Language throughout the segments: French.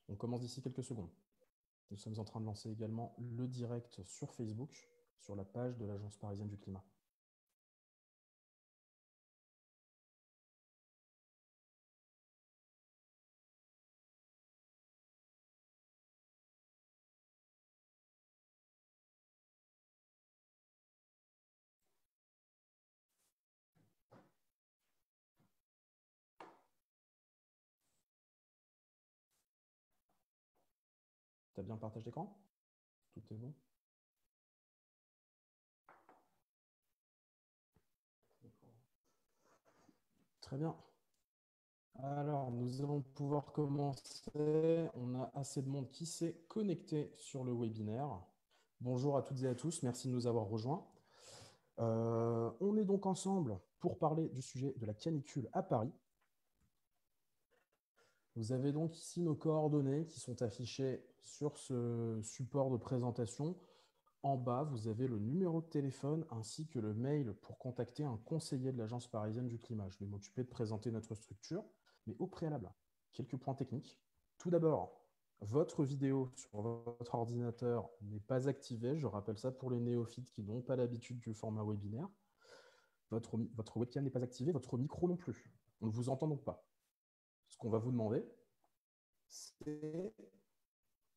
On commence d'ici quelques secondes. Nous sommes en train de lancer également le direct sur Facebook, sur la page de l'Agence parisienne du climat. Tu as bien le partage d'écran? Tout est bon? Très bien. Alors, nous allons pouvoir commencer. On a assez de monde qui s'est connecté sur le webinaire. Bonjour à toutes et à tous, merci de nous avoir rejoints. On est donc ensemble pour parler du sujet de la canicule à Paris. Vous avez donc ici nos coordonnées qui sont affichées sur ce support de présentation. En bas, vous avez le numéro de téléphone ainsi que le mail pour contacter un conseiller de l'Agence parisienne du climat. Je vais m'occuper de présenter notre structure, mais au préalable, quelques points techniques. Tout d'abord, votre vidéo sur votre ordinateur n'est pas activée. Je rappelle ça pour les néophytes qui n'ont pas l'habitude du format webinaire. Votre webcam n'est pas activée, votre micro non plus. On ne vous entend donc pas. Ce qu'on va vous demander, c'est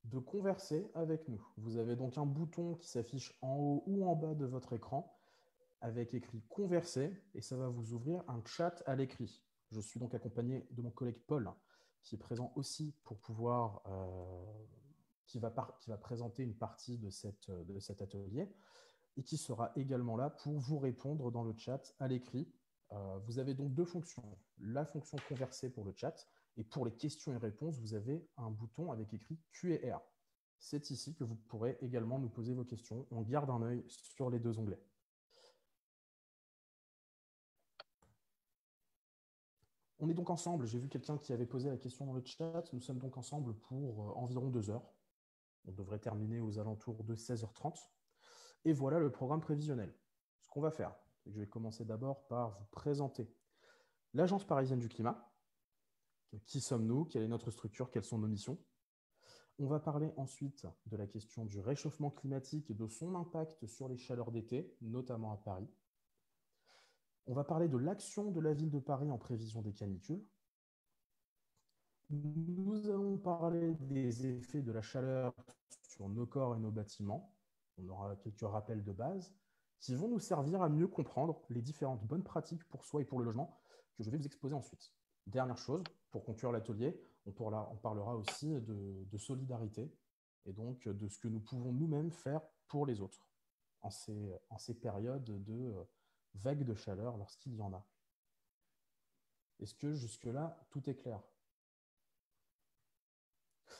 de converser avec nous. Vous avez donc un bouton qui s'affiche en haut ou en bas de votre écran avec écrit converser et ça va vous ouvrir un chat à l'écrit. Je suis donc accompagné de mon collègue Paul qui est présent aussi pour pouvoir, qui va présenter une partie de cet atelier et qui sera également là pour vous répondre dans le chat à l'écrit. Vous avez donc deux fonctions. La fonction converser pour le chat et pour les questions et réponses, vous avez un bouton avec écrit Q&A. C'est ici que vous pourrez également nous poser vos questions. On garde un œil sur les deux onglets. On est donc ensemble. J'ai vu quelqu'un qui avait posé la question dans le chat. Nous sommes donc ensemble pour environ 2 heures. On devrait terminer aux alentours de 16h30. Et voilà le programme prévisionnel. Ce qu'on va faire, c'est que je vais commencer d'abord par vous présenter l'Agence parisienne du climat. Qui sommes-nous? Quelle est notre structure? Quelles sont nos missions? On va parler ensuite de la question du réchauffement climatique et de son impact sur les chaleurs d'été, notamment à Paris. On va parler de l'action de la ville de Paris en prévision des canicules. Nous allons parler des effets de la chaleur sur nos corps et nos bâtiments. On aura quelques rappels de base qui vont nous servir à mieux comprendre les différentes bonnes pratiques pour soi et pour le logement que je vais vous exposer ensuite. Dernière chose, pour conclure l'atelier, on parlera aussi de solidarité et donc de ce que nous pouvons nous-mêmes faire pour les autres en ces périodes de vagues de chaleur lorsqu'il y en a. Est-ce que jusque-là, tout est clair?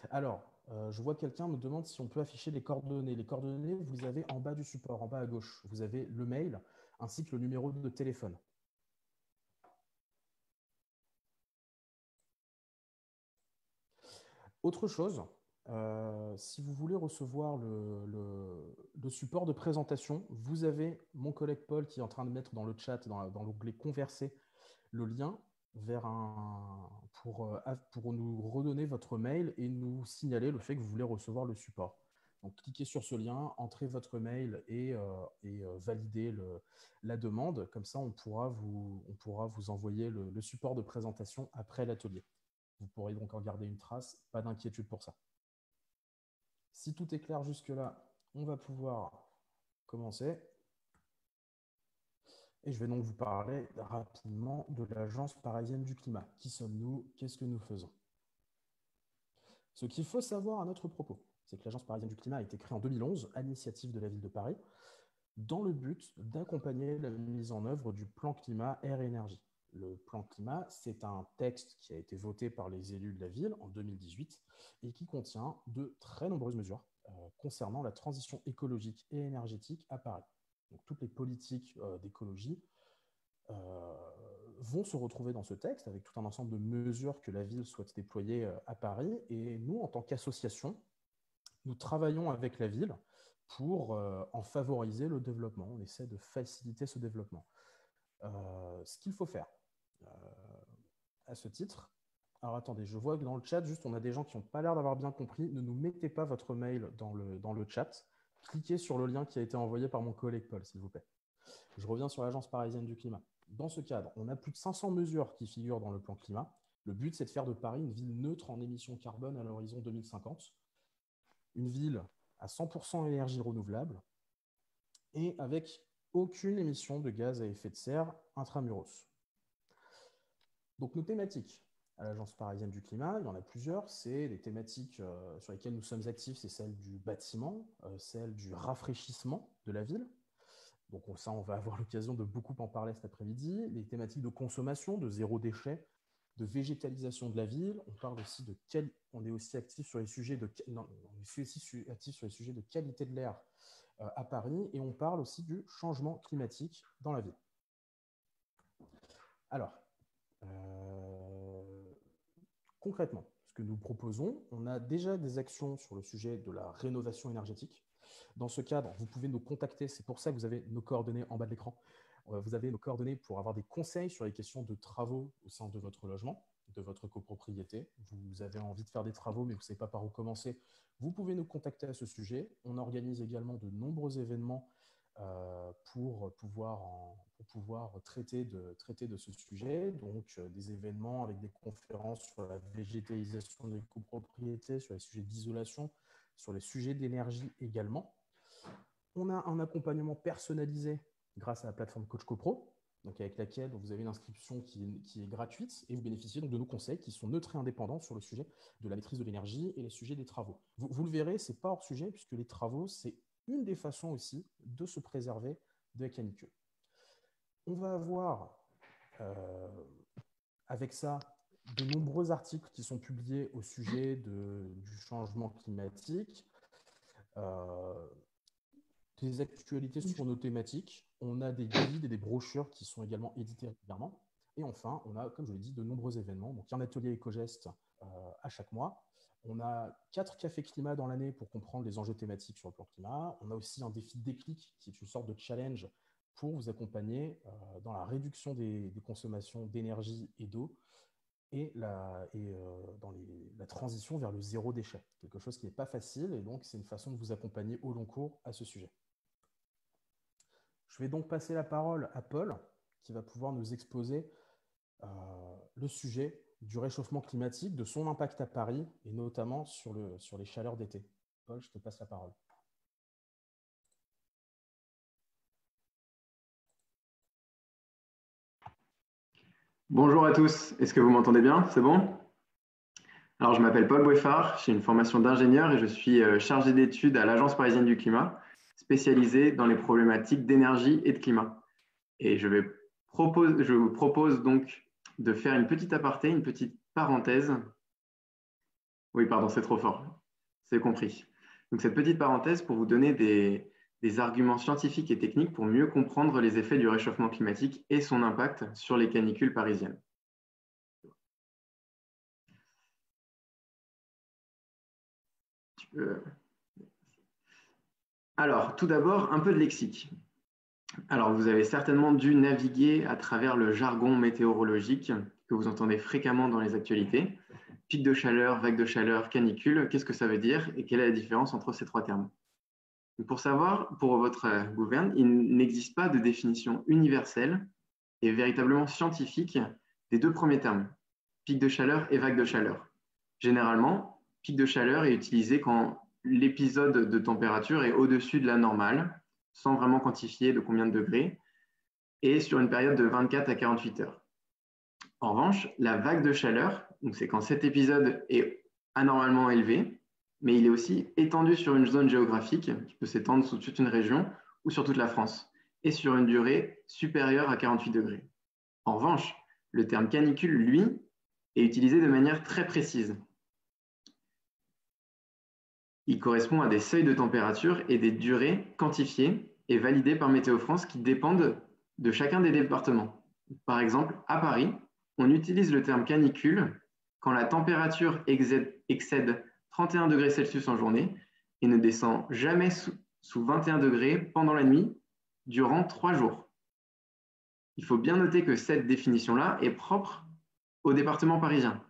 Alors, je vois quelqu'un me demande si on peut afficher les coordonnées. Les coordonnées, vous les avez en bas du support, en bas à gauche. Vous avez le mail ainsi que le numéro de téléphone. Autre chose, si vous voulez recevoir le support de présentation, vous avez mon collègue Paul qui est en train de mettre dans le chat, dans l'onglet Converser, le lien vers pour nous redonner votre mail et nous signaler le fait que vous voulez recevoir le support. Donc, cliquez sur ce lien, entrez votre mail et validez la demande. Comme ça, on pourra vous envoyer le support de présentation après l'atelier. Vous pourrez donc en garder une trace, pas d'inquiétude pour ça. Si tout est clair jusque-là, on va pouvoir commencer. Et je vais donc vous parler rapidement de l'Agence parisienne du climat. Qui sommes-nous? Qu'est-ce que nous faisons? Ce qu'il faut savoir à notre propos, c'est que l'Agence parisienne du climat a été créée en 2011 à l'initiative de la ville de Paris dans le but d'accompagner la mise en œuvre du plan climat air et énergie. Le plan climat, c'est un texte qui a été voté par les élus de la ville en 2018 et qui contient de très nombreuses mesures concernant la transition écologique et énergétique à Paris. Donc, toutes les politiques d'écologie euh, vont se retrouver dans ce texte avec tout un ensemble de mesures que la ville souhaite déployer à Paris. Et nous, en tant qu'association, nous travaillons avec la ville pour en favoriser le développement. On essaie de faciliter ce développement. Ce qu'il faut faire à ce titre, Alors attendez, je vois que dans le chat, juste, on a des gens qui n'ont pas l'air d'avoir bien compris. Ne nous mettez pas votre mail dans le chat. Cliquez sur le lien qui a été envoyé par mon collègue Paul, s'il vous plaît. Je reviens sur l'Agence parisienne du climat. Dans ce cadre, on a plus de 500 mesures qui figurent dans le plan climat. Le but, c'est de faire de Paris une ville neutre en émissions carbone à l'horizon 2050. Une ville à 100% énergie renouvelable et avec aucune émission de gaz à effet de serre intramuros. Donc nos thématiques à l'Agence parisienne du climat, il y en a plusieurs. C'est des thématiques sur lesquelles nous sommes actifs, c'est celle du bâtiment, celle du rafraîchissement de la ville. Donc ça, on va avoir l'occasion de beaucoup en parler cet après-midi. Les thématiques de consommation, de zéro déchet, de végétalisation de la ville. On parle aussi on est aussi actif sur les sujets de qualité de l'air à Paris, et on parle aussi du changement climatique dans la ville. Alors, concrètement, ce que nous proposons, on a déjà des actions sur le sujet de la rénovation énergétique. Dans ce cadre, vous pouvez nous contacter, c'est pour ça que vous avez nos coordonnées en bas de l'écran. Vous avez nos coordonnées pour avoir des conseils sur les questions de travaux au sein de votre logement, de votre copropriété. Vous avez envie de faire des travaux, mais vous ne savez pas par où commencer. Vous pouvez nous contacter à ce sujet. On organise également de nombreux événements pour pouvoir traiter de ce sujet. Donc, des événements avec des conférences sur la végétalisation des copropriétés, sur les sujets d'isolation, sur les sujets d'énergie également. On a un accompagnement personnalisé grâce à la plateforme Coach CoPro, donc avec laquelle vous avez une inscription qui est gratuite, et vous bénéficiez donc de nos conseils qui sont neutres et indépendants sur le sujet de la maîtrise de l'énergie et les sujets des travaux. Vous le verrez, ce n'est pas hors sujet, puisque les travaux, c'est une des façons aussi de se préserver de la canicule. On va avoir avec ça de nombreux articles qui sont publiés au sujet du changement climatique, des actualités sur nos thématiques. On a des guides et des brochures qui sont également édités régulièrement. Et enfin, on a, comme je l'ai dit, de nombreux événements. Donc, il y a un atelier éco-geste à chaque mois. On a 4 cafés climat dans l'année pour comprendre les enjeux thématiques sur le plan climat. On a aussi un défi déclic qui est une sorte de challenge pour vous accompagner dans la réduction des consommations d'énergie et d'eau et dans la transition vers le zéro déchet. Quelque chose qui n'est pas facile, et donc c'est une façon de vous accompagner au long cours à ce sujet. Je vais donc passer la parole à Paul, qui va pouvoir nous exposer le sujet du réchauffement climatique, de son impact à Paris, et notamment sur les chaleurs d'été. Paul, je te passe la parole. Bonjour à tous, est-ce que vous m'entendez bien? C'est bon? Alors, je m'appelle Paul Boueffard, j'ai une formation d'ingénieur et je suis chargé d'études à l'Agence parisienne du climat, spécialisée dans les problématiques d'énergie et de climat. Et je vous propose donc de faire une petite aparté, une petite parenthèse. Oui, pardon, c'est trop fort, c'est compris. Donc, cette petite parenthèse pour vous donner des arguments scientifiques et techniques pour mieux comprendre les effets du réchauffement climatique et son impact sur les canicules parisiennes. Alors, tout d'abord, un peu de lexique. Alors, vous avez certainement dû naviguer à travers le jargon météorologique que vous entendez fréquemment dans les actualités. Pic de chaleur, vague de chaleur, canicule, qu'est-ce que ça veut dire et quelle est la différence entre ces 3 termes? Pour savoir, pour votre gouverne, il n'existe pas de définition universelle et véritablement scientifique des 2 premiers termes, pic de chaleur et vague de chaleur. Généralement, pic de chaleur est utilisé quand l'épisode de température est au-dessus de la normale, sans vraiment quantifier de combien de degrés, et sur une période de 24 à 48 heures. En revanche, la vague de chaleur, c'est quand cet épisode est anormalement élevé, mais il est aussi étendu sur une zone géographique qui peut s'étendre sur toute une région ou sur toute la France, et sur une durée supérieure à 48 degrés. En revanche, le terme canicule, lui, est utilisé de manière très précise. Il correspond à des seuils de température et des durées quantifiées et validées par Météo France qui dépendent de chacun des départements. Par exemple, à Paris, on utilise le terme canicule quand la température excède 31 degrés Celsius en journée et ne descend jamais sous 21 degrés pendant la nuit durant 3 jours. Il faut bien noter que cette définition-là est propre au département parisien.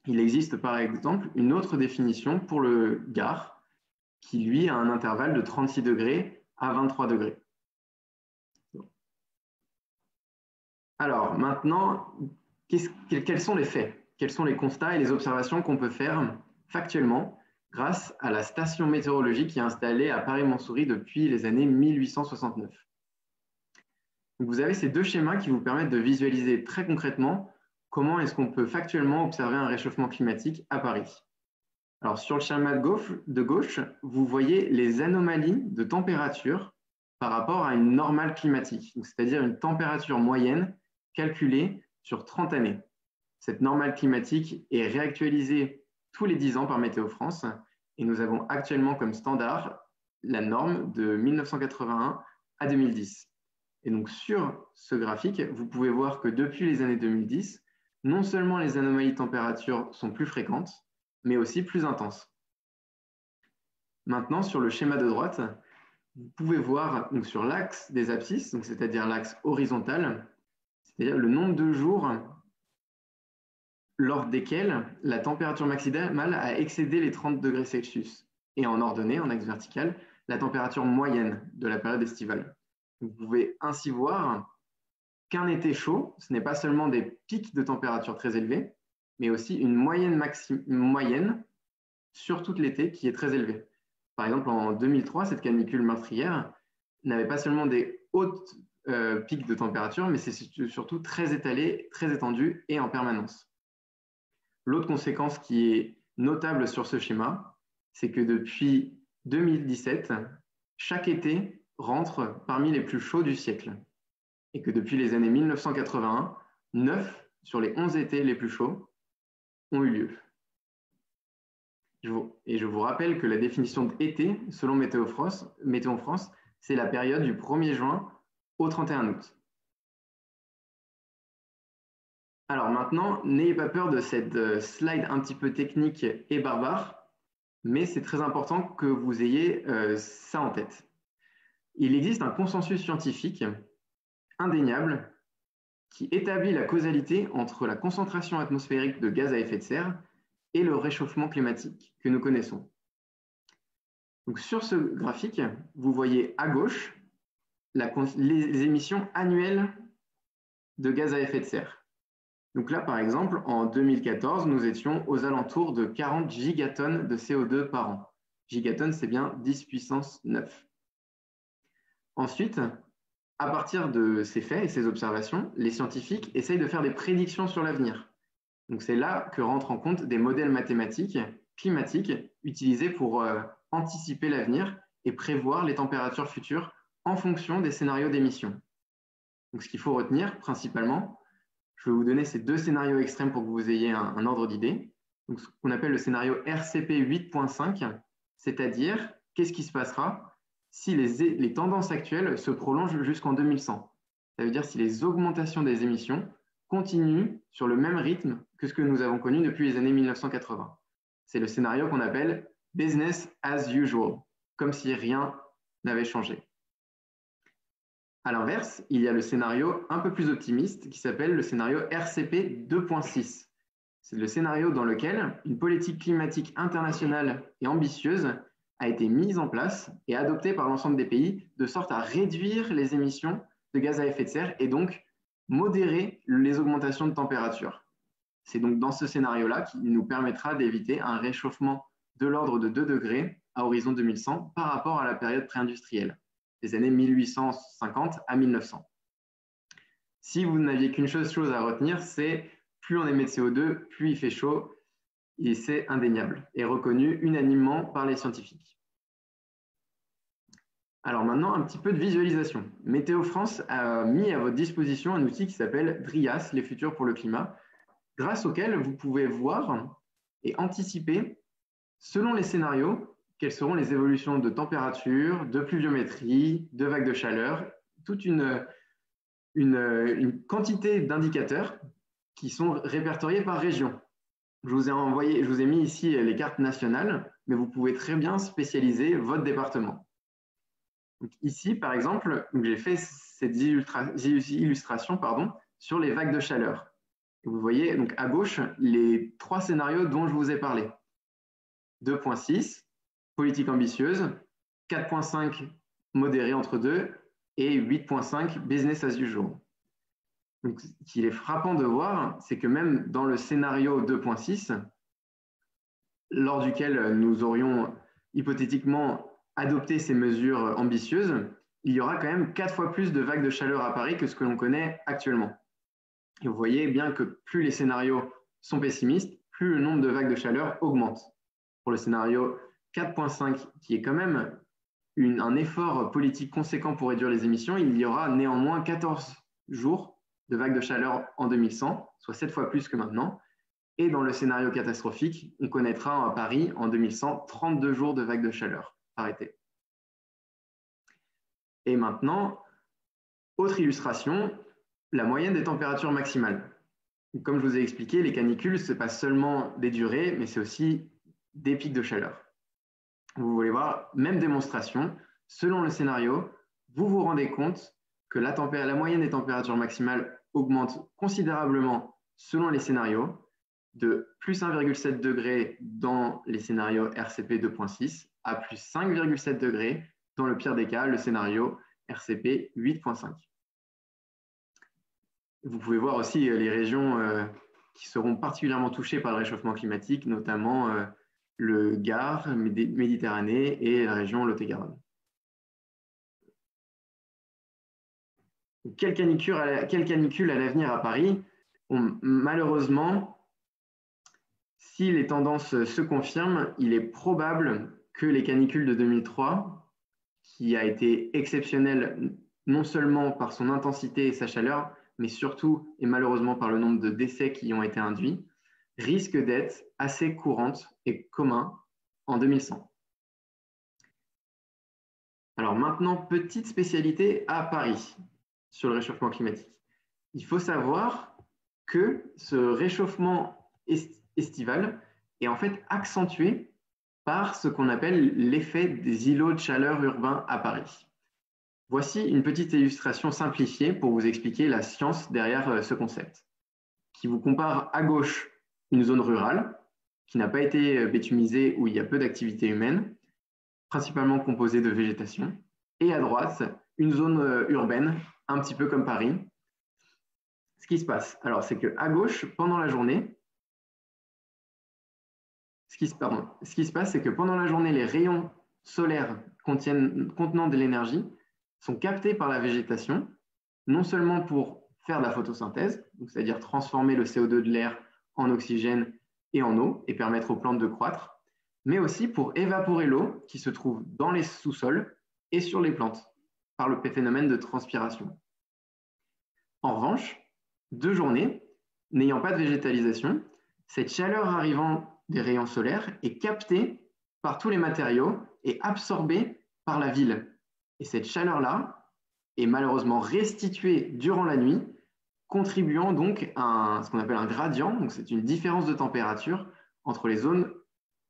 Il existe par exemple une autre définition pour le Gard, qui lui a un intervalle de 36 degrés à 23 degrés. Alors maintenant, quels sont les faits? Quels sont les constats et les observations qu'on peut faire factuellement grâce à la station météorologique qui est installée à Paris-Montsouris depuis les années 1869? Donc, vous avez ces deux schémas qui vous permettent de visualiser très concrètement comment est-ce qu'on peut factuellement observer un réchauffement climatique à Paris. Alors, sur le schéma de gauche, vous voyez les anomalies de température par rapport à une normale climatique, c'est-à-dire une température moyenne calculée sur 30 années. Cette normale climatique est réactualisée tous les 10 ans par Météo France et nous avons actuellement comme standard la norme de 1981 à 2010. Et donc, sur ce graphique, vous pouvez voir que depuis les années 2010, non seulement les anomalies de température sont plus fréquentes, mais aussi plus intenses. Maintenant, sur le schéma de droite, vous pouvez voir donc, sur l'axe des abscisses, c'est-à-dire l'axe horizontal, c'est-à-dire le nombre de jours lors desquels la température maximale a excédé les 30 degrés Celsius. Et en ordonnée, en axe vertical, la température moyenne de la période estivale. Vous pouvez ainsi voir qu'un été chaud, ce n'est pas seulement des pics de température très élevés, mais aussi une moyenne sur tout l'été qui est très élevée. Par exemple, en 2003, cette canicule meurtrière n'avait pas seulement des hautes pics de température, mais c'est surtout très étalé, très étendu et en permanence. L'autre conséquence qui est notable sur ce schéma, c'est que depuis 2017, chaque été rentre parmi les plus chauds du siècle. Et que depuis les années 1981, 9 sur les 11 étés les plus chauds ont eu lieu. Et je vous rappelle que la définition d'été, selon Météo France, c'est la période du 1er juin au 31 août. Alors maintenant, n'ayez pas peur de cette slide un petit peu technique et barbare, mais c'est très important que vous ayez ça en tête. Il existe un consensus scientifique indéniable qui établit la causalité entre la concentration atmosphérique de gaz à effet de serre et le réchauffement climatique que nous connaissons. Donc, sur ce graphique, vous voyez à gauche les émissions annuelles de gaz à effet de serre. Donc là, par exemple, en 2014, nous étions aux alentours de 40 gigatonnes de CO2 par an. Gigatonnes, c'est bien 10 puissance 9. Ensuite, à partir de ces faits et ces observations, les scientifiques essayent de faire des prédictions sur l'avenir. Donc c'est là que rentrent en compte des modèles mathématiques climatiques utilisés pour anticiper l'avenir et prévoir les températures futures en fonction des scénarios d'émission. Donc ce qu'il faut retenir principalement, je vais vous donner ces deux scénarios extrêmes pour que vous ayez un ordre d'idée. Donc ce qu'on appelle le scénario RCP 8.5, c'est-à-dire qu'est-ce qui se passera si les tendances actuelles se prolongent jusqu'en 2100. Ça veut dire si les augmentations des émissions continuent sur le même rythme que ce que nous avons connu depuis les années 1980. C'est le scénario qu'on appelle « business as usual », comme si rien n'avait changé. À l'inverse, il y a le scénario un peu plus optimiste qui s'appelle le scénario RCP 2.6. C'est le scénario dans lequel une politique climatique internationale et ambitieuse a été mise en place et adoptée par l'ensemble des pays de sorte à réduire les émissions de gaz à effet de serre et donc modérer les augmentations de température. C'est donc dans ce scénario-là qui nous permettra d'éviter un réchauffement de l'ordre de 2 degrés à horizon 2100 par rapport à la période pré-industrielle, des années 1850 à 1900. Si vous n'aviez qu'une chose à retenir, c'est plus on émet de CO2, plus il fait chaud, et c'est indéniable et reconnu unanimement par les scientifiques. Alors maintenant, un petit peu de visualisation. Météo France a mis à votre disposition un outil qui s'appelle DRIAS, les futurs pour le climat, grâce auquel vous pouvez voir et anticiper, selon les scénarios, quelles seront les évolutions de température, de pluviométrie, de vagues de chaleur, toute une quantité d'indicateurs qui sont répertoriés par région. Je vous ai mis ici les cartes nationales, mais vous pouvez très bien spécialiser votre département. Donc ici, par exemple, j'ai fait cette illustration sur les vagues de chaleur. Vous voyez donc à gauche les 3 scénarios dont je vous ai parlé. 2.6, politique ambitieuse, 4.5, modéré entre deux, et 8.5, business as usual. Donc, ce qu'il est frappant de voir, c'est que même dans le scénario 2.6, lors duquel nous aurions hypothétiquement adopté ces mesures ambitieuses, il y aura quand même 4 fois plus de vagues de chaleur à Paris que ce que l'on connaît actuellement. Et vous voyez bien que plus les scénarios sont pessimistes, plus le nombre de vagues de chaleur augmente. Pour le scénario 4.5, qui est quand même un effort politique conséquent pour réduire les émissions, il y aura néanmoins 14 jours de vagues de chaleur en 2100, soit 7 fois plus que maintenant. Et dans le scénario catastrophique, on connaîtra à Paris en 2100 32 jours de vagues de chaleur par été. Et maintenant, autre illustration, la moyenne des températures maximales. Comme je vous ai expliqué, les canicules, ce n'est pas seulement des durées, mais c'est aussi des pics de chaleur. Vous voulez voir, même démonstration, selon le scénario, vous vous rendez compte que la moyenne des températures maximales augmente considérablement selon les scénarios, de plus 1,7 degrés dans les scénarios RCP 2.6 à plus 5,7 degrés dans le pire des cas, le scénario RCP 8.5. Vous pouvez voir aussi les régions qui seront particulièrement touchées par le réchauffement climatique, notamment le Gard, Méditerranée et la région Lot-et-Garonne. Quelle canicule à l'avenir à Paris? Malheureusement, si les tendances se confirment, il est probable que les canicules de 2003, qui a été exceptionnelle non seulement par son intensité et sa chaleur, mais surtout et malheureusement par le nombre de décès qui y ont été induits, risquent d'être assez courantes et communs en 2100. Alors maintenant, petite spécialité à Paris sur le réchauffement climatique. Il faut savoir que ce réchauffement estival est en fait accentué par ce qu'on appelle l'effet des îlots de chaleur urbains à Paris. Voici une petite illustration simplifiée pour vous expliquer la science derrière ce concept, qui vous compare à gauche une zone rurale qui n'a pas été bétumisée, où il y a peu d'activité humaine, principalement composée de végétation, et à droite, une zone urbaine, un petit peu comme Paris. Ce qui se passe, alors, c'est qu'à gauche, pendant la journée, ce qui se passe, c'est que pendant la journée, les rayons solaires contenant de l'énergie sont captés par la végétation, non seulement pour faire de la photosynthèse, c'est-à-dire transformer le CO2 de l'air en oxygène et en eau et permettre aux plantes de croître, mais aussi pour évaporer l'eau qui se trouve dans les sous-sols et sur les plantes par le phénomène de transpiration. En revanche, de journée, n'ayant pas de végétalisation, cette chaleur arrivant des rayons solaires est captée par tous les matériaux et absorbée par la ville. Et cette chaleur-là est malheureusement restituée durant la nuit, contribuant donc à ce qu'on appelle un gradient. Donc c'est une différence de température entre les zones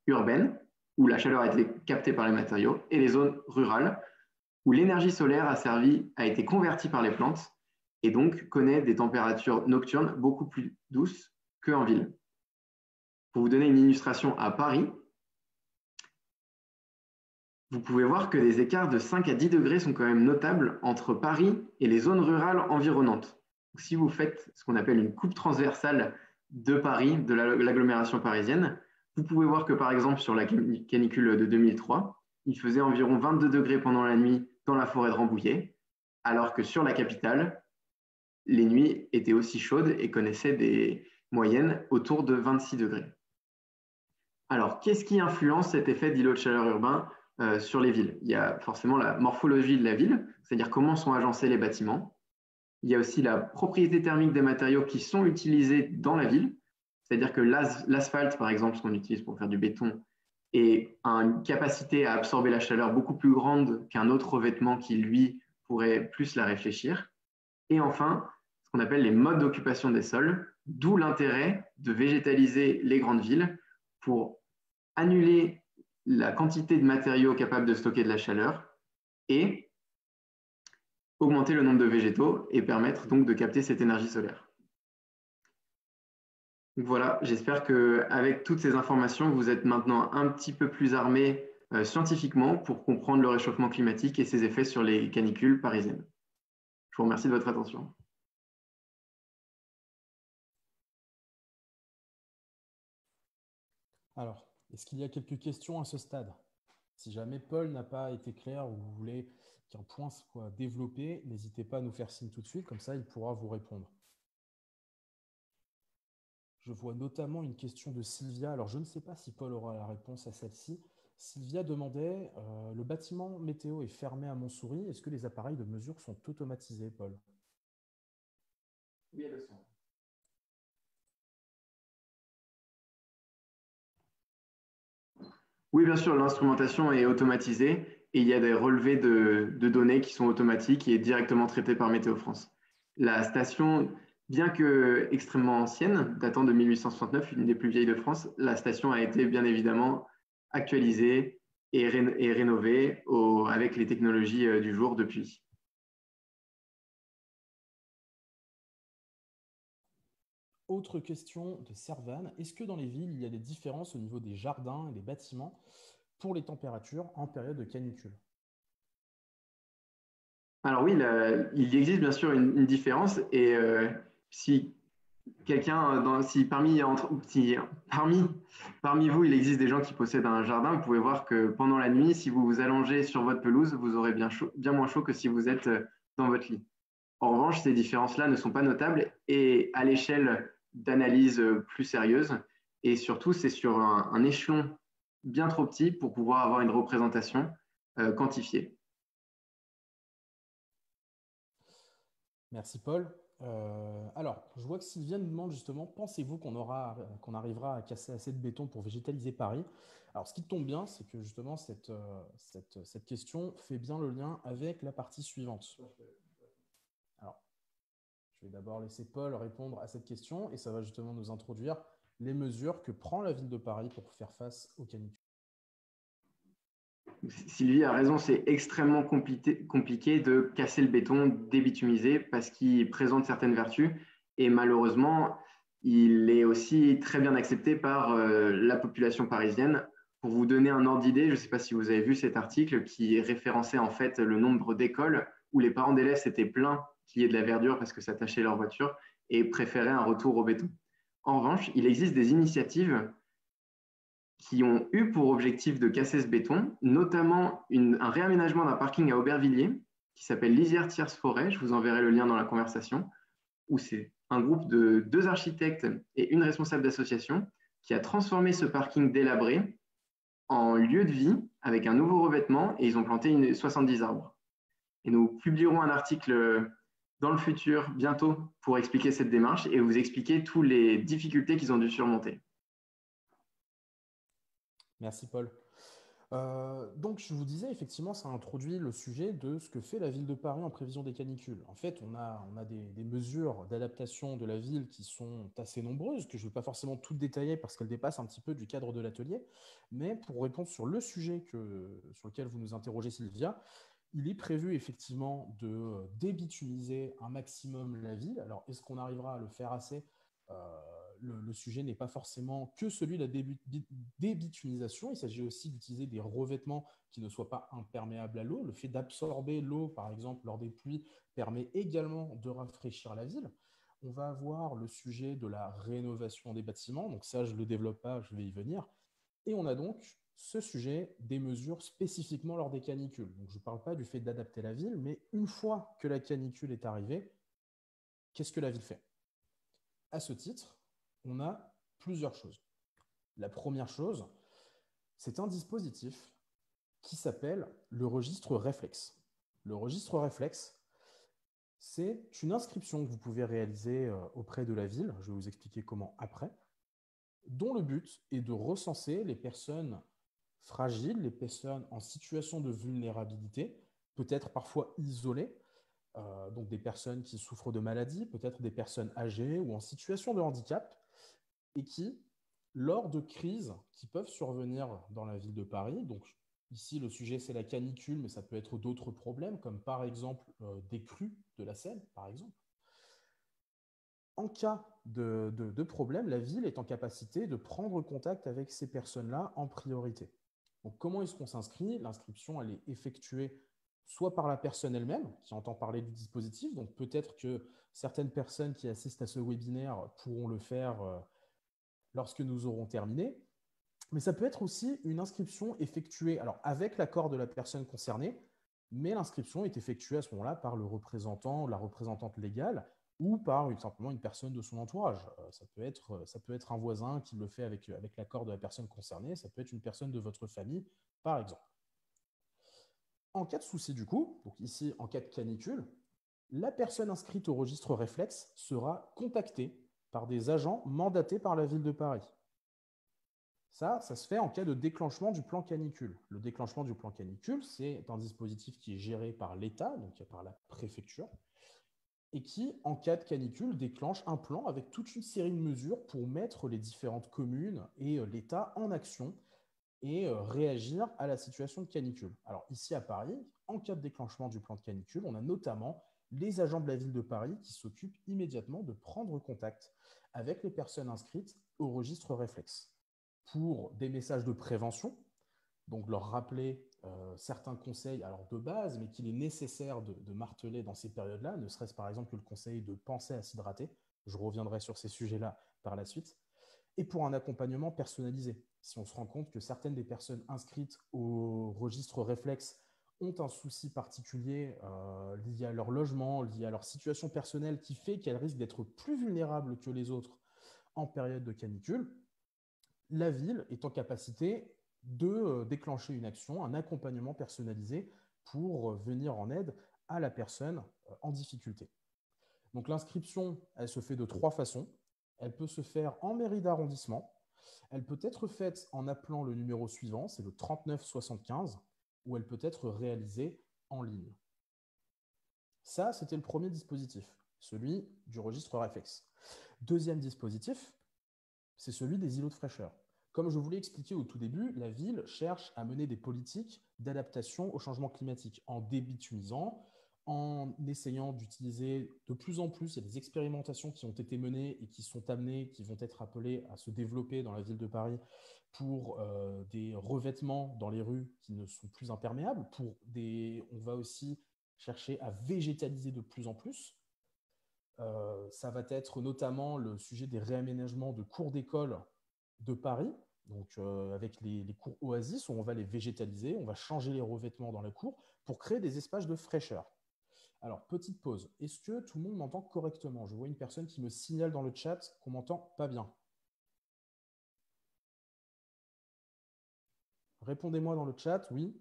urbaines, où la chaleur a été captée par les matériaux, et les zones rurales, où l'énergie solaire a été convertie par les plantes et donc connaît des températures nocturnes beaucoup plus douces qu'en ville. Pour vous donner une illustration à Paris, vous pouvez voir que les écarts de 5 à 10 degrés sont quand même notables entre Paris et les zones rurales environnantes. Donc, si vous faites ce qu'on appelle une coupe transversale de Paris, de l'agglomération parisienne, vous pouvez voir que par exemple sur la canicule de 2003, il faisait environ 22 degrés pendant la nuit dans la forêt de Rambouillet, alors que sur la capitale, les nuits étaient aussi chaudes et connaissaient des moyennes autour de 26 degrés. Alors, qu'est-ce qui influence cet effet d'îlot de chaleur urbain sur les villes? Il y a forcément la morphologie de la ville, c'est-à-dire comment sont agencés les bâtiments. Il y a aussi la propriété thermique des matériaux qui sont utilisés dans la ville, c'est-à-dire que l'asphalte, par exemple, ce qu'on utilise pour faire du béton, a une capacité à absorber la chaleur beaucoup plus grande qu'un autre revêtement qui, lui, pourrait plus la réfléchir. Et enfin, ce qu'on appelle les modes d'occupation des sols, d'où l'intérêt de végétaliser les grandes villes pour annuler la quantité de matériaux capables de stocker de la chaleur et augmenter le nombre de végétaux et permettre donc de capter cette énergie solaire. Donc voilà, j'espère qu'avec toutes ces informations, vous êtes maintenant un petit peu plus armé scientifiquement pour comprendre le réchauffement climatique et ses effets sur les canicules parisiennes. Je vous remercie de votre attention. Alors, est-ce qu'il y a quelques questions à ce stade? Si jamais Paul n'a pas été clair ou vous voulez qu'un point soit développé, n'hésitez pas à nous faire signe tout de suite, comme ça il pourra vous répondre. Je vois notamment une question de Sylvia. Alors, je ne sais pas si Paul aura la réponse à celle-ci. Sylvia demandait, le bâtiment météo est fermé à Montsouris. Est-ce que les appareils de mesure sont automatisés, Paul? Oui, elles le sont. Oui, bien sûr, l'instrumentation est automatisée et il y a des relevés de données qui sont automatiques et directement traités par Météo France. La station, bien que extrêmement ancienne, datant de 1869, une des plus vieilles de France, la station a été bien évidemment actualisée et rénovée avec les technologies du jour depuis. Autre question de Servan. Est-ce que dans les villes, il y a des différences au niveau des jardins et des bâtiments pour les températures en période de canicule? Alors oui, il existe bien sûr une différence et si quelqu'un, si parmi vous, il existe des gens qui possèdent un jardin, vous pouvez voir que pendant la nuit, si vous vous allongez sur votre pelouse, vous aurez bien moins chaud que si vous êtes dans votre lit. En revanche, ces différences-là ne sont pas notables et à l'échelle d'analyse plus sérieuse. Et surtout, c'est sur un échelon bien trop petit pour pouvoir avoir une représentation quantifiée. Merci Paul. Alors, je vois que Sylvia nous demande justement, pensez-vous qu'on arrivera à casser assez de béton pour végétaliser Paris? Alors, ce qui tombe bien, c'est que justement, cette question fait bien le lien avec la partie suivante. Alors, je vais d'abord laisser Paul répondre à cette question et ça va justement nous introduire les mesures que prend la ville de Paris pour faire face aux canicules. Sylvie a raison, c'est extrêmement compliqué de casser le béton débitumisé parce qu'il présente certaines vertus et malheureusement, il est aussi très bien accepté par la population parisienne. Pour vous donner un ordre d'idée, je ne sais pas si vous avez vu cet article qui référençait en fait le nombre d'écoles où les parents d'élèves s'étaient plaints qu'il y ait de la verdure parce que ça tachait leur voiture et préféraient un retour au béton. En revanche, il existe des initiatives qui ont eu pour objectif de casser ce béton, notamment un réaménagement d'un parking à Aubervilliers qui s'appelle Lisière Tierce Forêt. Je vous enverrai le lien dans la conversation, où c'est un groupe de 2 architectes et une responsable d'association qui a transformé ce parking délabré en lieu de vie avec un nouveau revêtement et ils ont planté 70 arbres. Et nous publierons un article dans le futur, bientôt, pour expliquer cette démarche et vous expliquer toutes les difficultés qu'ils ont dû surmonter. Merci Paul. Donc, je vous disais, effectivement, ça introduit le sujet de ce que fait la ville de Paris en prévision des canicules. En fait, on a des mesures d'adaptation de la ville qui sont assez nombreuses, que je ne vais pas forcément toutes détailler parce qu'elles dépassent un petit peu du cadre de l'atelier. Mais pour répondre sur le sujet sur lequel vous nous interrogez, Sylvia, il est prévu effectivement de débitumiser un maximum la ville. Alors, est-ce qu'on arrivera à le faire assez? Le sujet n'est pas forcément que celui de la débitumisation. Il s'agit aussi d'utiliser des revêtements qui ne soient pas imperméables à l'eau. Le fait d'absorber l'eau, par exemple, lors des pluies, permet également de rafraîchir la ville. On va avoir le sujet de la rénovation des bâtiments. Donc ça, je ne le développe pas, je vais y venir. Et on a donc ce sujet des mesures spécifiquement lors des canicules. Donc je ne parle pas du fait d'adapter la ville, mais une fois que la canicule est arrivée, qu'est-ce que la ville fait? À ce titre, on a plusieurs choses. La première chose, c'est un dispositif qui s'appelle le registre réflexe. Le registre réflexe, c'est une inscription que vous pouvez réaliser auprès de la ville, je vais vous expliquer comment après, dont le but est de recenser les personnes fragiles, les personnes en situation de vulnérabilité, peut-être parfois isolées, donc des personnes qui souffrent de maladies, peut-être des personnes âgées ou en situation de handicap, et qui, lors de crises qui peuvent survenir dans la ville de Paris, donc ici le sujet c'est la canicule, mais ça peut être d'autres problèmes, comme par exemple des crues de la Seine, par exemple, En cas de problème, la ville est en capacité de prendre contact avec ces personnes-là en priorité. Donc, comment est-ce qu'on s'inscrit? L'inscription, elle est effectuée soit par la personne elle-même, qui entend parler du dispositif. Donc, peut-être que certaines personnes qui assistent à ce webinaire pourront le faire lorsque nous aurons terminé. Mais ça peut être aussi une inscription effectuée alors, avec l'accord de la personne concernée, mais l'inscription est effectuée à ce moment-là par le représentant ou la représentante légale ou par simplement une personne de son entourage. Ça peut être un voisin qui le fait avec l'accord de la personne concernée, ça peut être une personne de votre famille, par exemple. En cas de souci, du coup, donc ici en cas de canicule, la personne inscrite au registre réflexe sera contactée par des agents mandatés par la ville de Paris. Ça se fait en cas de déclenchement du plan canicule. Le déclenchement du plan canicule, c'est un dispositif qui est géré par l'État, donc par la préfecture, et qui, en cas de canicule, déclenche un plan avec toute une série de mesures pour mettre les différentes communes et l'État en action et réagir à la situation de canicule. Alors ici à Paris, en cas de déclenchement du plan de canicule, on a notamment les agents de la ville de Paris qui s'occupent immédiatement de prendre contact avec les personnes inscrites au registre réflexe pour des messages de prévention, donc leur rappeler certains conseils alors de base, mais qu'il est nécessaire de marteler dans ces périodes-là, ne serait-ce par exemple que le conseil de penser à s'hydrater. Je reviendrai sur ces sujets-là par la suite. Et pour un accompagnement personnalisé. Si on se rend compte que certaines des personnes inscrites au registre réflexe ont un souci particulier lié à leur logement, lié à leur situation personnelle qui fait qu'elles risquent d'être plus vulnérables que les autres en période de canicule, la ville est en capacité de déclencher une action, un accompagnement personnalisé pour venir en aide à la personne en difficulté. Donc l'inscription, elle se fait de trois façons. Elle peut se faire en mairie d'arrondissement, elle peut être faite en appelant le numéro suivant, c'est le 3975, ou elle peut être réalisée en ligne. Ça, c'était le premier dispositif, celui du registre réflexe. Deuxième dispositif, c'est celui des îlots de fraîcheur. Comme je vous l'ai expliqué au tout début, la ville cherche à mener des politiques d'adaptation au changement climatique en débitumisant, en essayant d'utiliser de plus en plus, il y a des expérimentations qui ont été menées et qui sont amenées, qui vont être appelées à se développer dans la ville de Paris pour des revêtements dans les rues qui ne sont plus imperméables. On va aussi chercher à végétaliser de plus en plus. Ça va être notamment le sujet des réaménagements de cours d'école de Paris, donc avec les cours Oasis, où on va les végétaliser, on va changer les revêtements dans la cour pour créer des espaces de fraîcheur. Alors, petite pause. Est-ce que tout le monde m'entend correctement? Je vois une personne qui me signale dans le chat qu'on m'entend pas bien. Répondez-moi dans le chat, oui.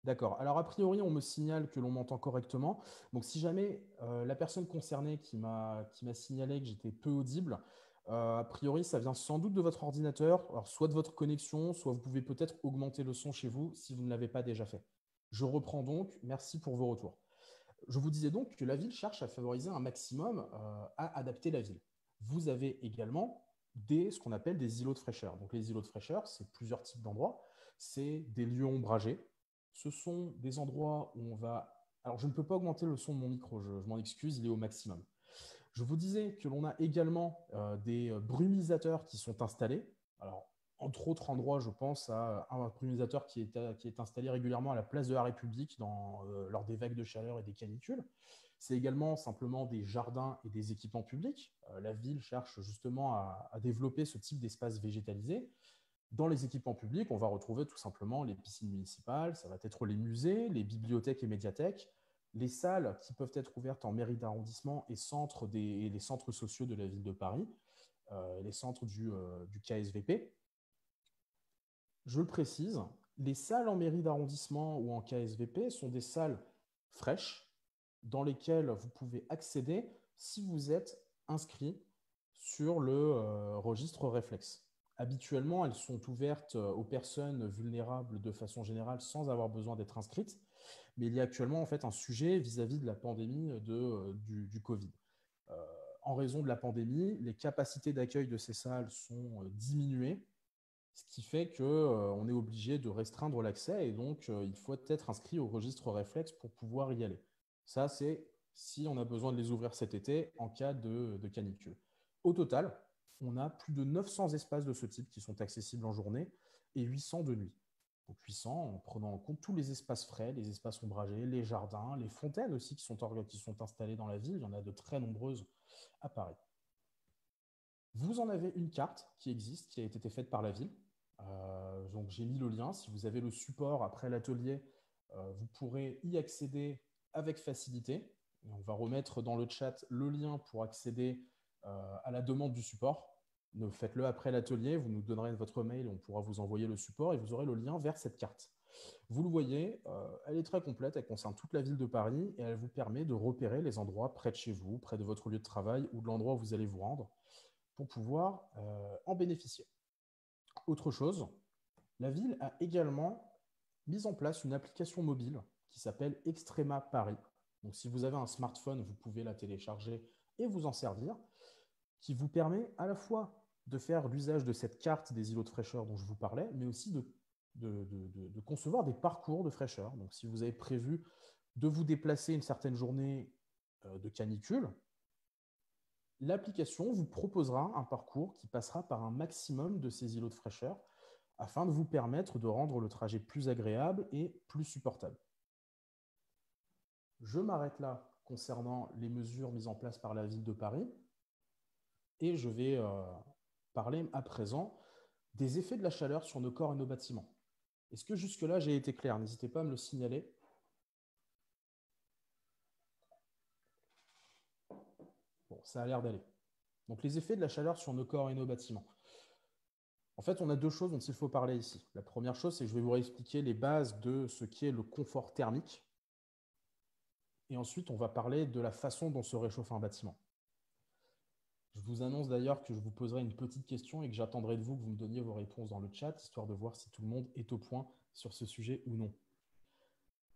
D'accord. Alors, a priori, on me signale que l'on m'entend correctement. Donc, si jamais la personne concernée qui m'a signalé que j'étais peu audible, a priori, ça vient sans doute de votre ordinateur, alors soit de votre connexion, soit vous pouvez peut-être augmenter le son chez vous si vous ne l'avez pas déjà fait. Je reprends donc. Merci pour vos retours. Je vous disais donc que la ville cherche à favoriser un maximum à adapter la ville. Vous avez également ce qu'on appelle des îlots de fraîcheur. Donc, les îlots de fraîcheur, c'est plusieurs types d'endroits. C'est des lieux ombragés. Ce sont des endroits où on va... Alors, je ne peux pas augmenter le son de mon micro, je m'en excuse, il est au maximum. Je vous disais que l'on a également des brumisateurs qui sont installés. Alors, entre autres endroits, je pense à un brumisateur qui est installé régulièrement à la place de la République lors des vagues de chaleur et des canicules. C'est également simplement des jardins et des équipements publics. La ville cherche justement à développer ce type d'espace végétalisé. Dans les équipements publics, on va retrouver tout simplement les piscines municipales, ça va être les musées, les bibliothèques et médiathèques, les salles qui peuvent être ouvertes en mairie d'arrondissement et les centres sociaux de la ville de Paris, les centres du KSVP. Je le précise, les salles en mairie d'arrondissement ou en KSVP sont des salles fraîches dans lesquelles vous pouvez accéder si vous êtes inscrit sur le registre réflexe. Habituellement, elles sont ouvertes aux personnes vulnérables de façon générale sans avoir besoin d'être inscrites. Mais il y a actuellement en fait un sujet vis-à-vis de la pandémie du Covid. En raison de la pandémie, les capacités d'accueil de ces salles sont diminuées, ce qui fait qu'on est obligé de restreindre l'accès et donc il faut être inscrit au registre réflexe pour pouvoir y aller. Ça, c'est si on a besoin de les ouvrir cet été en cas de canicule. Au total, on a plus de 900 espaces de ce type qui sont accessibles en journée et 800 de nuit. Donc 800 en prenant en compte tous les espaces frais, les espaces ombragés, les jardins, les fontaines aussi qui sont installées dans la ville. Il y en a de très nombreuses à Paris. Vous en avez une carte qui existe, qui a été faite par la ville. Donc j'ai mis le lien. Si vous avez le support après l'atelier, vous pourrez y accéder avec facilité. Et on va remettre dans le chat le lien pour accéder à la demande du support. Faites-le après l'atelier, vous nous donnerez votre mail, on pourra vous envoyer le support et vous aurez le lien vers cette carte. Vous le voyez, elle est très complète, elle concerne toute la ville de Paris et elle vous permet de repérer les endroits près de chez vous, près de votre lieu de travail ou de l'endroit où vous allez vous rendre pour pouvoir en bénéficier. Autre chose, la ville a également mis en place une application mobile qui s'appelle Extrema Paris. Donc, si vous avez un smartphone, vous pouvez la télécharger et vous en servir, qui vous permet à la fois de faire l'usage de cette carte des îlots de fraîcheur dont je vous parlais, mais aussi de concevoir des parcours de fraîcheur. Donc, si vous avez prévu de vous déplacer une certaine journée de canicule, l'application vous proposera un parcours qui passera par un maximum de ces îlots de fraîcheur afin de vous permettre de rendre le trajet plus agréable et plus supportable. Je m'arrête là concernant les mesures mises en place par la ville de Paris et je vais parler à présent des effets de la chaleur sur nos corps et nos bâtiments. Est-ce que jusque-là j'ai été clair? N'hésitez pas à me le signaler. Bon, ça a l'air d'aller. Donc les effets de la chaleur sur nos corps et nos bâtiments. En fait, on a deux choses dont il faut parler ici. La première chose, c'est que je vais vous expliquer les bases de ce qui est le confort thermique. Et ensuite, on va parler de la façon dont se réchauffe un bâtiment. Je vous annonce d'ailleurs que je vous poserai une petite question et que j'attendrai de vous que vous me donniez vos réponses dans le chat, histoire de voir si tout le monde est au point sur ce sujet ou non.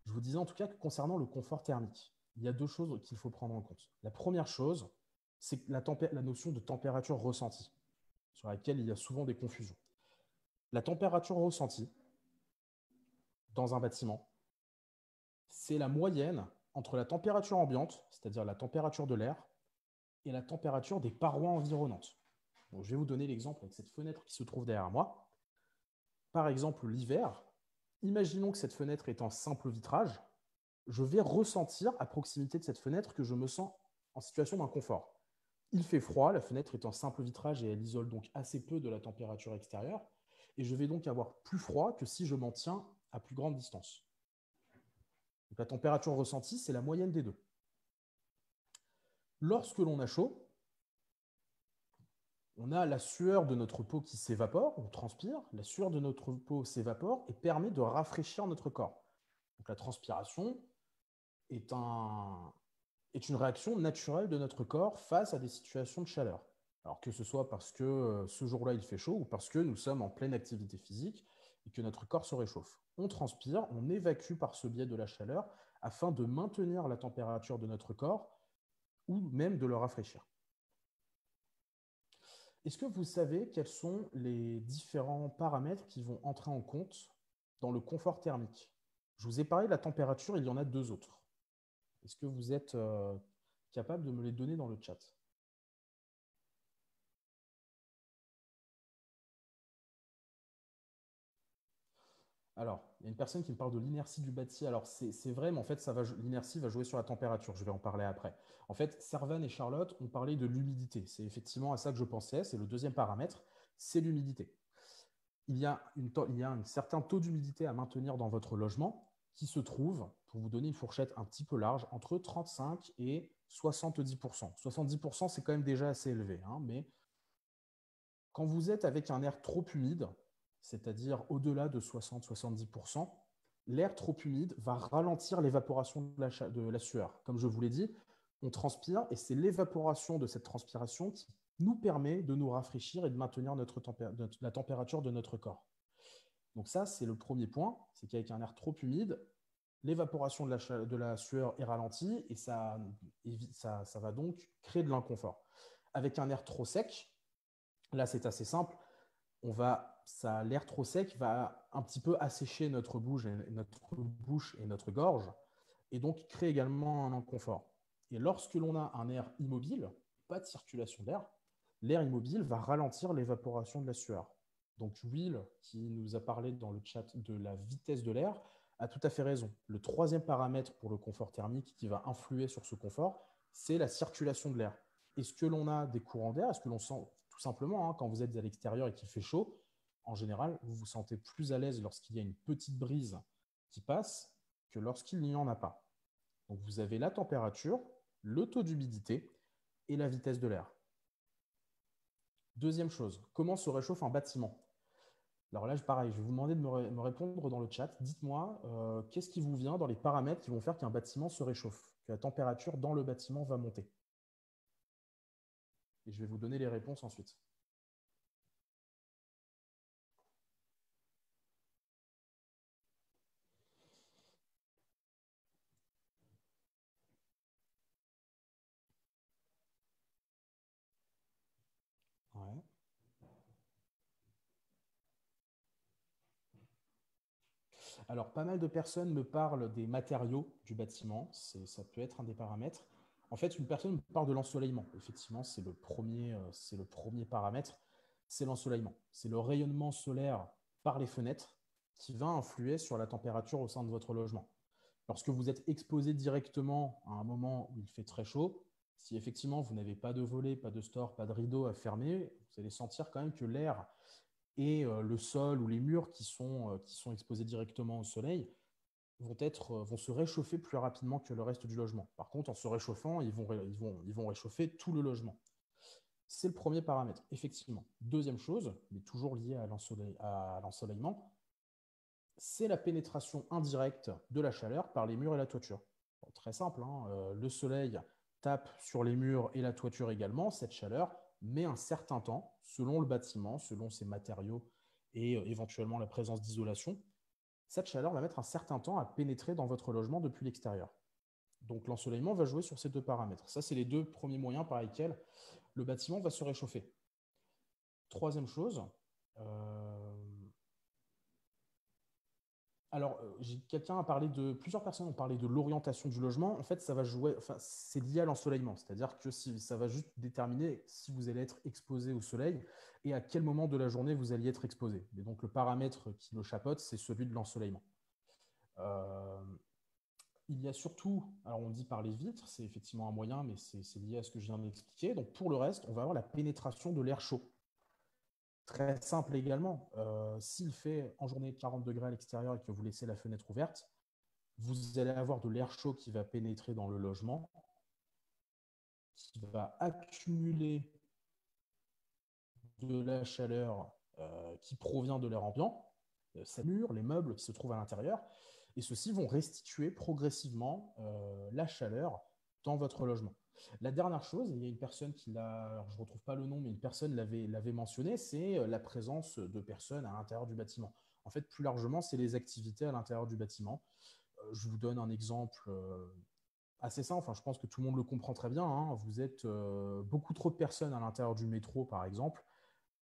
Je vous disais en tout cas que concernant le confort thermique, il y a deux choses qu'il faut prendre en compte. La première chose, c'est la notion de température ressentie, sur laquelle il y a souvent des confusions. La température ressentie dans un bâtiment, c'est la moyenne entre la température ambiante, c'est-à-dire la température de l'air, et la température des parois environnantes. Donc, je vais vous donner l'exemple avec cette fenêtre qui se trouve derrière moi. Par exemple, l'hiver, imaginons que cette fenêtre est en simple vitrage, je vais ressentir à proximité de cette fenêtre que je me sens en situation d'inconfort. Il fait froid, la fenêtre est en simple vitrage et elle isole donc assez peu de la température extérieure, et je vais donc avoir plus froid que si je m'en tiens à plus grande distance. Donc, la température ressentie, c'est la moyenne des deux. Lorsque l'on a chaud, on a la sueur de notre peau qui s'évapore, on transpire, la sueur de notre peau s'évapore et permet de rafraîchir notre corps. Donc la transpiration est une réaction naturelle de notre corps face à des situations de chaleur. Alors que ce soit parce que ce jour-là il fait chaud ou parce que nous sommes en pleine activité physique et que notre corps se réchauffe. On transpire, on évacue par ce biais de la chaleur afin de maintenir la température de notre corps ou même de le rafraîchir. Est-ce que vous savez quels sont les différents paramètres qui vont entrer en compte dans le confort thermique? Je vous ai parlé de la température, il y en a deux autres. Est-ce que vous êtes capable de me les donner dans le chat? Alors, il y a une personne qui me parle de l'inertie du bâti. Alors, c'est vrai, mais en fait, l'inertie va jouer sur la température. Je vais en parler après. En fait, Servan et Charlotte ont parlé de l'humidité. C'est effectivement à ça que je pensais. C'est le deuxième paramètre, c'est l'humidité. Il y a un certain taux d'humidité à maintenir dans votre logement qui se trouve, pour vous donner une fourchette un petit peu large, entre 35 et 70%. 70%, c'est quand même déjà assez élevé, hein, mais quand vous êtes avec un air trop humide, c'est-à-dire au-delà de 60-70%, l'air trop humide va ralentir l'évaporation de la sueur. Comme je vous l'ai dit, on transpire et c'est l'évaporation de cette transpiration qui nous permet de nous rafraîchir et de maintenir la température de notre corps. Donc ça, c'est le premier point, c'est qu'avec un air trop humide, l'évaporation de la sueur est ralentie et ça va donc créer de l'inconfort. Avec un air trop sec, là c'est assez simple, l'air trop sec va un petit peu assécher notre bouche et notre gorge et donc créer également un inconfort. Et lorsque l'on a un air immobile, pas de circulation d'air, l'air immobile va ralentir l'évaporation de la sueur. Donc Will, qui nous a parlé dans le chat de la vitesse de l'air, a tout à fait raison. Le troisième paramètre pour le confort thermique qui va influer sur ce confort, c'est la circulation de l'air. Est-ce que l'on a des courants d'air? Est-ce que l'on sent tout simplement, quand vous êtes à l'extérieur et qu'il fait chaud, en général, vous vous sentez plus à l'aise lorsqu'il y a une petite brise qui passe que lorsqu'il n'y en a pas. Donc vous avez la température, le taux d'humidité et la vitesse de l'air. Deuxième chose, comment se réchauffe un bâtiment? Alors là, pareil, je vais vous demander de me répondre dans le chat. Dites-moi, qu'est-ce qui vous vient dans les paramètres qui vont faire qu'un bâtiment se réchauffe, que la température dans le bâtiment va monter? Et je vais vous donner les réponses ensuite. Ouais. Alors, pas mal de personnes me parlent des matériaux du bâtiment. Ça peut être un des paramètres. En fait, une personne me parle de l'ensoleillement. Effectivement, c'est le premier paramètre. C'est l'ensoleillement. C'est le rayonnement solaire par les fenêtres qui va influer sur la température au sein de votre logement. Lorsque vous êtes exposé directement à un moment où il fait très chaud, si effectivement vous n'avez pas de volet, pas de store, pas de rideau à fermer, vous allez sentir quand même que l'air et le sol ou les murs qui sont exposés directement au soleil vont se réchauffer plus rapidement que le reste du logement. Par contre, en se réchauffant, ils vont réchauffer tout le logement. C'est le premier paramètre, effectivement. Deuxième chose, mais toujours lié à l'ensoleillement, c'est la pénétration indirecte de la chaleur par les murs et la toiture. Bon, très simple, hein, le soleil tape sur les murs et la toiture également. Cette chaleur met un certain temps, selon le bâtiment, selon ses matériaux et éventuellement la présence d'isolation. Cette chaleur va mettre un certain temps à pénétrer dans votre logement depuis l'extérieur. Donc l'ensoleillement va jouer sur ces deux paramètres. Ça, c'est les deux premiers moyens par lesquels le bâtiment va se réchauffer. Troisième chose, alors, quelqu'un a parlé plusieurs personnes ont parlé de l'orientation du logement. En fait, ça va jouer, enfin, c'est lié à l'ensoleillement. C'est-à-dire que ça va juste déterminer si vous allez être exposé au soleil et à quel moment de la journée vous alliez être exposé. Et donc, le paramètre qui le chapeaute, c'est celui de l'ensoleillement. Euh, il y a surtout, alors on dit par les vitres, c'est effectivement un moyen, mais c'est lié à ce que je viens d'expliquer. Donc, pour le reste, on va avoir la pénétration de l'air chaud. Très simple également. S'il fait en journée 40 degrés à l'extérieur et que vous laissez la fenêtre ouverte, vous allez avoir de l'air chaud qui va pénétrer dans le logement, qui va accumuler de la chaleur qui provient de l'air ambiant, ces murs, les meubles qui se trouvent à l'intérieur, et ceux-ci vont restituer progressivement la chaleur dans votre logement. La dernière chose, il y a une personne qui l'a, alors je ne retrouve pas le nom, mais une personne l'avait mentionné, c'est la présence de personnes à l'intérieur du bâtiment. En fait, plus largement, c'est les activités à l'intérieur du bâtiment. Je vous donne un exemple assez simple. Enfin, je pense que tout le monde le comprend très bien, hein. Vous êtes beaucoup trop de personnes à l'intérieur du métro, par exemple.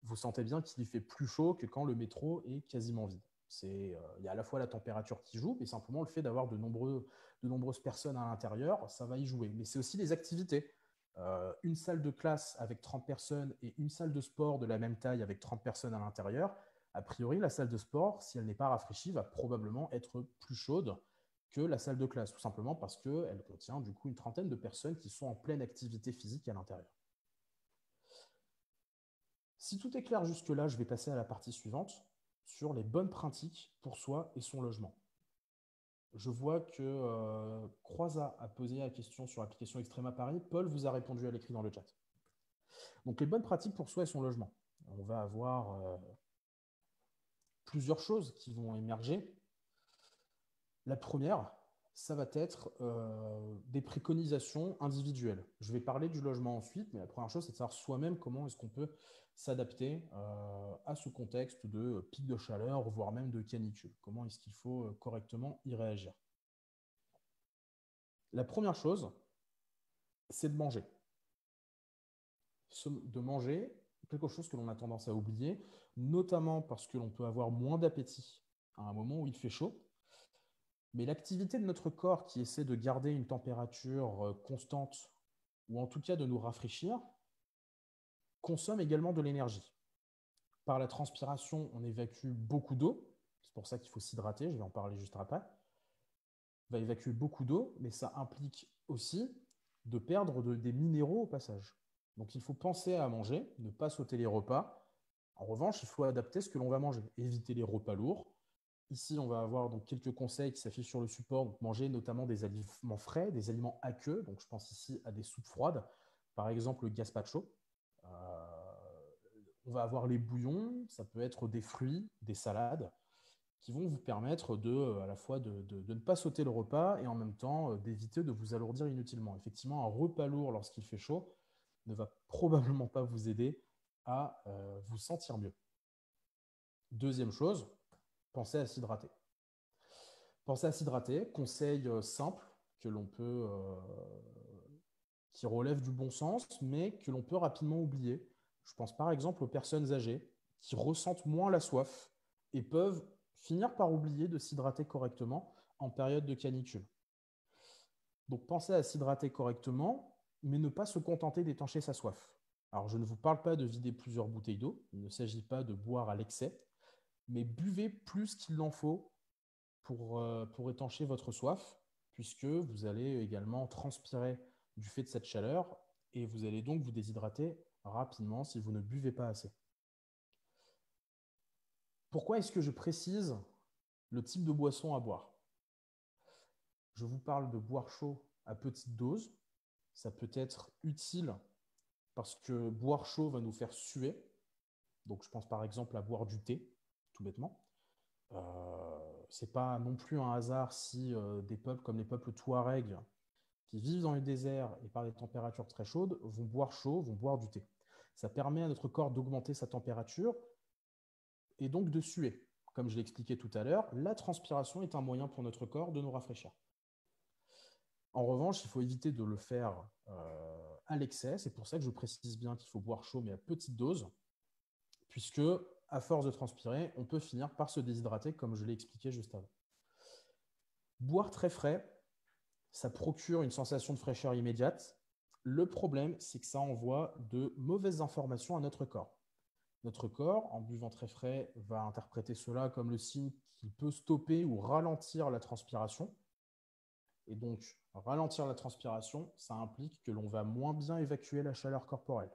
Vous sentez bien qu'il fait plus chaud que quand le métro est quasiment vide. Il y a à la fois la température qui joue, mais simplement le fait d'avoir de nombreuses personnes à l'intérieur, ça va y jouer. Mais c'est aussi les activités. Une salle de classe avec 30 personnes et une salle de sport de la même taille avec 30 personnes à l'intérieur, a priori, la salle de sport, si elle n'est pas rafraîchie, va probablement être plus chaude que la salle de classe, tout simplement parce qu'elle contient du coup une trentaine de personnes qui sont en pleine activité physique à l'intérieur. Si tout est clair jusque-là, je vais passer à la partie suivante sur les bonnes pratiques pour soi et son logement. Je vois que Croisa a posé la question sur l'application Extrema Paris. Paul vous a répondu à l'écrit dans le chat. Donc les bonnes pratiques pour soi et son logement. On va avoir plusieurs choses qui vont émerger. La première, ça va être des préconisations individuelles. Je vais parler du logement ensuite, mais la première chose, c'est de savoir soi-même comment est-ce qu'on peut s'adapter à ce contexte de pic de chaleur, voire même de canicule. Comment est-ce qu'il faut correctement y réagir? La première chose, c'est de manger. De manger quelque chose que l'on a tendance à oublier, notamment parce que l'on peut avoir moins d'appétit à un moment où il fait chaud. Mais l'activité de notre corps qui essaie de garder une température constante, ou en tout cas de nous rafraîchir, consomme également de l'énergie. Par la transpiration, on évacue beaucoup d'eau. C'est pour ça qu'il faut s'hydrater, je vais en parler juste après. On va évacuer beaucoup d'eau, mais ça implique aussi de perdre des minéraux au passage. Donc il faut penser à manger, ne pas sauter les repas. En revanche, il faut adapter ce que l'on va manger, éviter les repas lourds. Ici, on va avoir donc quelques conseils qui s'affichent sur le support. Donc, manger notamment des aliments frais, des aliments aqueux. Donc, je pense ici à des soupes froides, par exemple le gazpacho. On va avoir les bouillons, ça peut être des fruits, des salades, qui vont vous permettre à la fois de ne pas sauter le repas et en même temps d'éviter de vous alourdir inutilement. Effectivement, un repas lourd lorsqu'il fait chaud ne va probablement pas vous aider à vous sentir mieux. Deuxième chose, pensez à s'hydrater. Pensez à s'hydrater, conseil simple que l'on peut, qui relève du bon sens, mais que l'on peut rapidement oublier. Je pense par exemple aux personnes âgées qui ressentent moins la soif et peuvent finir par oublier de s'hydrater correctement en période de canicule. Donc pensez à s'hydrater correctement, mais ne pas se contenter d'étancher sa soif. Alors je ne vous parle pas de vider plusieurs bouteilles d'eau, il ne s'agit pas de boire à l'excès, mais buvez plus qu'il en faut pour étancher votre soif, puisque vous allez également transpirer du fait de cette chaleur et vous allez donc vous déshydrater rapidement si vous ne buvez pas assez. Pourquoi est-ce que je précise le type de boisson à boire? Je vous parle de boire chaud à petite dose. Ça peut être utile parce que boire chaud va nous faire suer. Donc, je pense par exemple à boire du thé, tout bêtement. Ce n'est pas non plus un hasard si des peuples comme les peuples Touaregs qui vivent dans les déserts et par des températures très chaudes vont boire chaud, vont boire du thé. Ça permet à notre corps d'augmenter sa température et donc de suer. Comme je l'ai expliqué tout à l'heure, la transpiration est un moyen pour notre corps de nous rafraîchir. En revanche, il faut éviter de le faire à l'excès. C'est pour ça que je précise bien qu'il faut boire chaud, mais à petite dose, puisque à force de transpirer, on peut finir par se déshydrater, comme je l'ai expliqué juste avant. Boire très frais, ça procure une sensation de fraîcheur immédiate. Le problème, c'est que ça envoie de mauvaises informations à notre corps. Notre corps, en buvant très frais, va interpréter cela comme le signe qu'il peut stopper ou ralentir la transpiration. Et donc, ralentir la transpiration, ça implique que l'on va moins bien évacuer la chaleur corporelle.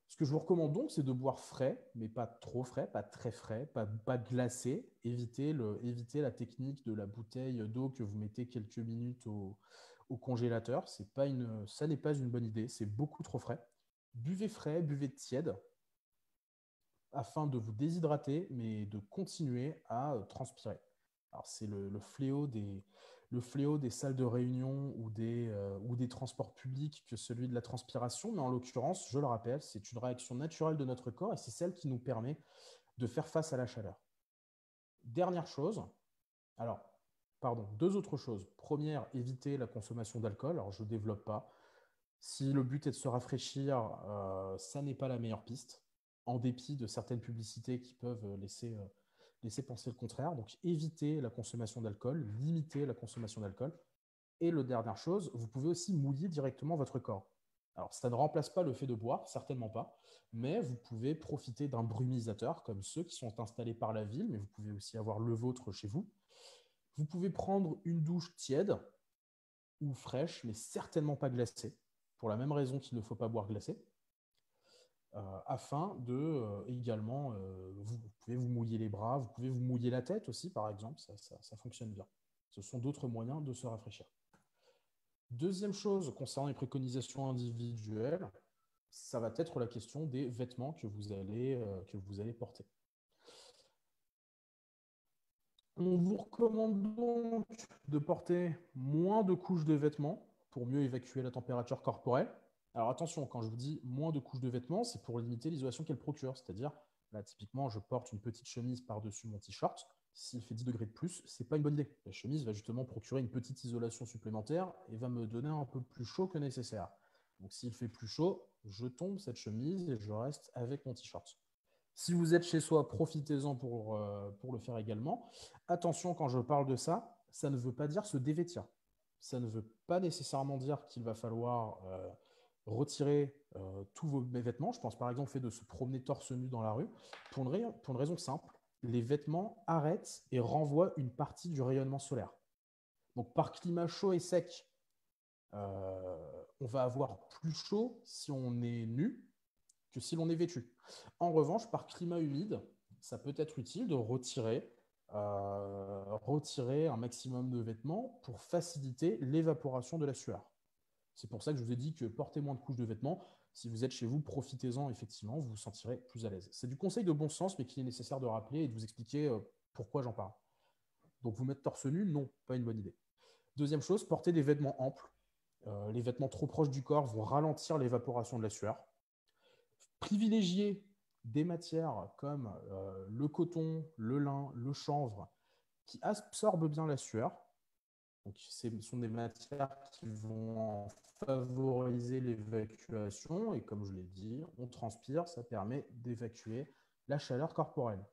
Ce que je vous recommande donc, c'est de boire frais, mais pas trop frais, pas très frais, pas glacé. Évitez la technique de la bouteille d'eau que vous mettez quelques minutes au congélateur. Ça n'est pas une bonne idée, c'est beaucoup trop frais. Buvez frais, buvez tiède, afin de vous déshydrater, mais de continuer à transpirer. Alors, c'est le fléau des salles de réunion ou des transports publics que celui de la transpiration, mais en l'occurrence, je le rappelle, c'est une réaction naturelle de notre corps et c'est celle qui nous permet de faire face à la chaleur. Dernière chose, deux autres choses. Première, éviter la consommation d'alcool. Alors, je ne développe pas. Si le but est de se rafraîchir, ça n'est pas la meilleure piste, en dépit de certaines publicités qui peuvent laisser penser le contraire. Donc, évitez la consommation d'alcool, limitez la consommation d'alcool. Et la dernière chose, vous pouvez aussi mouiller directement votre corps. Alors, ça ne remplace pas le fait de boire, certainement pas, mais vous pouvez profiter d'un brumisateur comme ceux qui sont installés par la ville, mais vous pouvez aussi avoir le vôtre chez vous. Vous pouvez prendre une douche tiède ou fraîche, mais certainement pas glacée, pour la même raison qu'il ne faut pas boire glacé, afin de également, vous pouvez vous mouiller les bras, vous pouvez vous mouiller la tête aussi, par exemple, ça fonctionne bien. Ce sont d'autres moyens de se rafraîchir. Deuxième chose concernant les préconisations individuelles, ça va être la question des vêtements que vous allez porter. On vous recommande donc de porter moins de couches de vêtements pour mieux évacuer la température corporelle. Alors attention, quand je vous dis moins de couches de vêtements, c'est pour limiter l'isolation qu'elle procure. C'est-à-dire, là, typiquement, je porte une petite chemise par-dessus mon t-shirt. S'il fait 10 degrés de plus, ce n'est pas une bonne idée. La chemise va justement procurer une petite isolation supplémentaire et va me donner un peu plus chaud que nécessaire. Donc s'il fait plus chaud, je tombe cette chemise et je reste avec mon t-shirt. Si vous êtes chez soi, profitez-en pour le faire également. Attention, quand je parle de ça, ça ne veut pas dire se dévêtir. Ça ne veut pas nécessairement dire qu'il va falloir retirer tous vos vêtements. Je pense par exemple au fait de se promener torse nu dans la rue, pour une raison simple. Les vêtements arrêtent et renvoient une partie du rayonnement solaire. Donc par climat chaud et sec, on va avoir plus chaud si on est nu que si l'on est vêtu. En revanche, par climat humide, ça peut être utile de retirer un maximum de vêtements pour faciliter l'évaporation de la sueur. C'est pour ça que je vous ai dit que portez moins de couches de vêtements. Si vous êtes chez vous, profitez-en, effectivement, vous vous sentirez plus à l'aise. C'est du conseil de bon sens, mais qu'il est nécessaire de rappeler et de vous expliquer pourquoi j'en parle. Donc vous mettre torse nu, non, pas une bonne idée. Deuxième chose, portez des vêtements amples. Les vêtements trop proches du corps vont ralentir l'évaporation de la sueur. Privilégiez des matières comme le coton, le lin, le chanvre, qui absorbent bien la sueur. Donc, ce sont des matières qui vont favoriser l'évacuation. Et comme je l'ai dit, on transpire, ça permet d'évacuer la chaleur corporelle.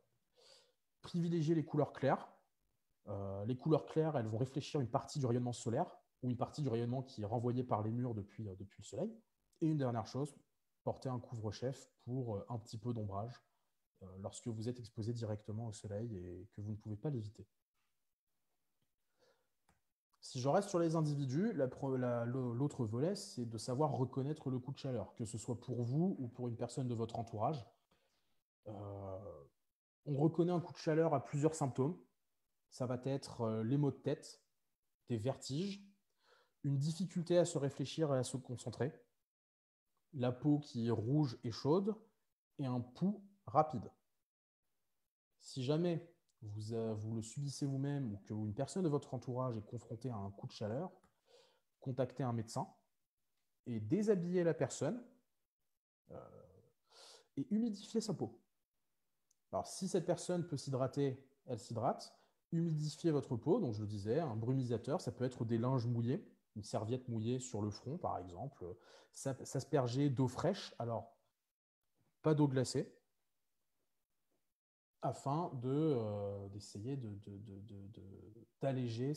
Privilégiez les couleurs claires. Les couleurs claires, elles vont réfléchir une partie du rayonnement solaire ou une partie du rayonnement qui est renvoyé par les murs depuis le soleil. Et une dernière chose, portez un couvre-chef pour un petit peu d'ombrage lorsque vous êtes exposé directement au soleil et que vous ne pouvez pas l'éviter. Si je reste sur les individus, l'autre volet, c'est de savoir reconnaître le coup de chaleur, que ce soit pour vous ou pour une personne de votre entourage. On reconnaît un coup de chaleur à plusieurs symptômes. Ça va être les maux de tête, des vertiges, une difficulté à se réfléchir et à se concentrer, la peau qui est rouge et chaude et un pouls rapide. Si jamais vous le subissez vous-même ou qu'une personne de votre entourage est confrontée à un coup de chaleur, contactez un médecin et déshabillez la personne et humidifiez sa peau. Alors, si cette personne peut s'hydrater, elle s'hydrate. Humidifiez votre peau, donc je le disais, un brumisateur, ça peut être des linges mouillés, une serviette mouillée sur le front, par exemple. S'asperger d'eau fraîche, alors pas d'eau glacée, afin d'essayer d'alléger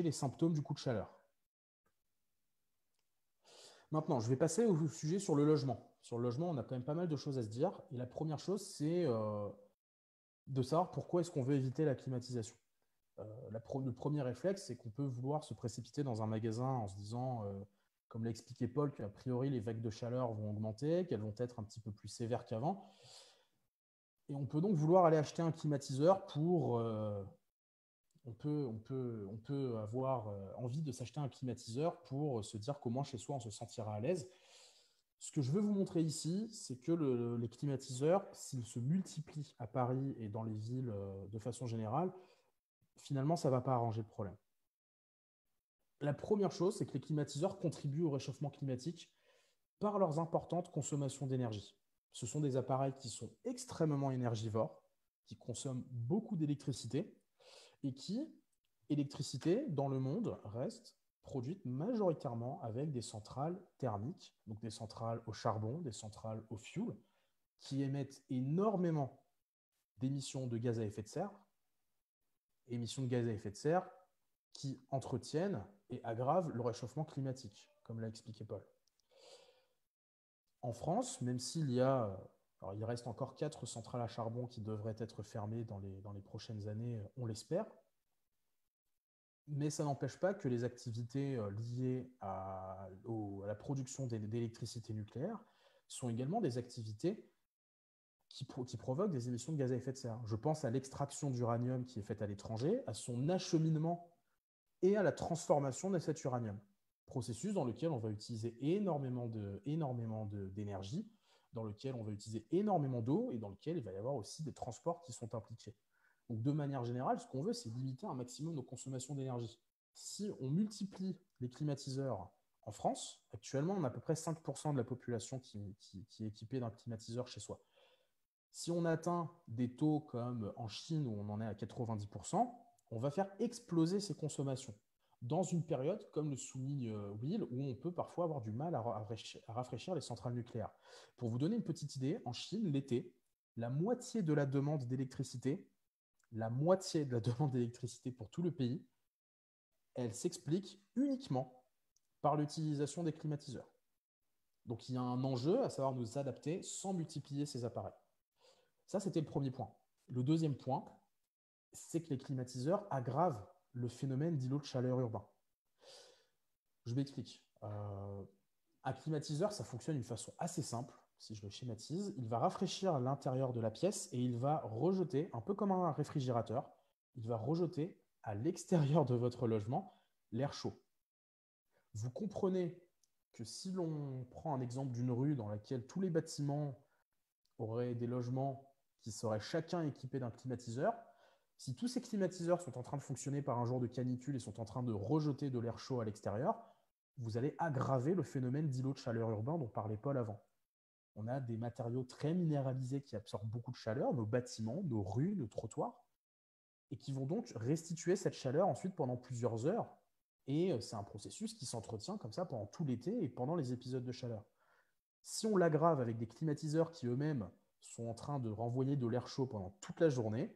les symptômes du coup de chaleur. Maintenant, je vais passer au sujet sur le logement. Sur le logement, on a quand même pas mal de choses à se dire. Et la première chose, c'est de savoir pourquoi est-ce qu'on veut éviter la climatisation. Le premier réflexe, c'est qu'on peut vouloir se précipiter dans un magasin en se disant, comme l'a expliqué Paul, qu'a priori les vagues de chaleur vont augmenter, qu'elles vont être un petit peu plus sévères qu'avant. Et on peut donc vouloir aller acheter un climatiseur pour... on peut avoir envie de s'acheter un climatiseur pour se dire qu'au moins chez soi, on se sentira à l'aise. Ce que je veux vous montrer ici, c'est que les climatiseurs, s'ils se multiplient à Paris et dans les villes de façon générale, finalement, ça ne va pas arranger le problème. La première chose, c'est que les climatiseurs contribuent au réchauffement climatique par leurs importantes consommations d'énergie. Ce sont des appareils qui sont extrêmement énergivores, qui consomment beaucoup d'électricité et qui, électricité, dans le monde, reste produite majoritairement avec des centrales thermiques, donc des centrales au charbon, des centrales au fioul, qui émettent énormément d'émissions de gaz à effet de serre, émissions de gaz à effet de serre qui entretiennent et aggravent le réchauffement climatique, comme l'a expliqué Paul. En France, même s'il y a, alors il reste encore 4 centrales à charbon qui devraient être fermées dans les prochaines années, on l'espère, mais ça n'empêche pas que les activités liées à la production d'électricité nucléaire sont également des activités qui provoquent des émissions de gaz à effet de serre. Je pense à l'extraction d'uranium qui est faite à l'étranger, à son acheminement et à la transformation de cet uranium. Processus dans lequel on va utiliser énormément d'énergie, dans lequel on va utiliser énormément d'eau et dans lequel il va y avoir aussi des transports qui sont impliqués. Donc, de manière générale, ce qu'on veut, c'est limiter un maximum nos consommations d'énergie. Si on multiplie les climatiseurs en France, actuellement, on a à peu près 5% de la population qui est équipée d'un climatiseur chez soi. Si on atteint des taux comme en Chine où on en est à 90%, on va faire exploser ces consommations dans une période, comme le souligne Will, où on peut parfois avoir du mal à rafraîchir les centrales nucléaires. Pour vous donner une petite idée, en Chine, l'été, la moitié de la demande d'électricité pour tout le pays, elle s'explique uniquement par l'utilisation des climatiseurs. Donc, il y a un enjeu à savoir nous adapter sans multiplier ces appareils. Ça, c'était le premier point. Le deuxième point, c'est que les climatiseurs aggravent le phénomène d'îlot de chaleur urbain. Je m'explique. Un climatiseur, ça fonctionne d'une façon assez simple. Si je le schématise, il va rafraîchir l'intérieur de la pièce et il va rejeter, un peu comme un réfrigérateur, il va rejeter à l'extérieur de votre logement l'air chaud. Vous comprenez que si l'on prend un exemple d'une rue dans laquelle tous les bâtiments auraient des logements qui seraient chacun équipés d'un climatiseur, si tous ces climatiseurs sont en train de fonctionner par un jour de canicule et sont en train de rejeter de l'air chaud à l'extérieur, vous allez aggraver le phénomène d'îlot de chaleur urbain dont parlait Paul avant. On a des matériaux très minéralisés qui absorbent beaucoup de chaleur, nos bâtiments, nos rues, nos trottoirs, et qui vont donc restituer cette chaleur ensuite pendant plusieurs heures. Et c'est un processus qui s'entretient comme ça pendant tout l'été et pendant les épisodes de chaleur. Si on l'aggrave avec des climatiseurs qui eux-mêmes sont en train de renvoyer de l'air chaud pendant toute la journée,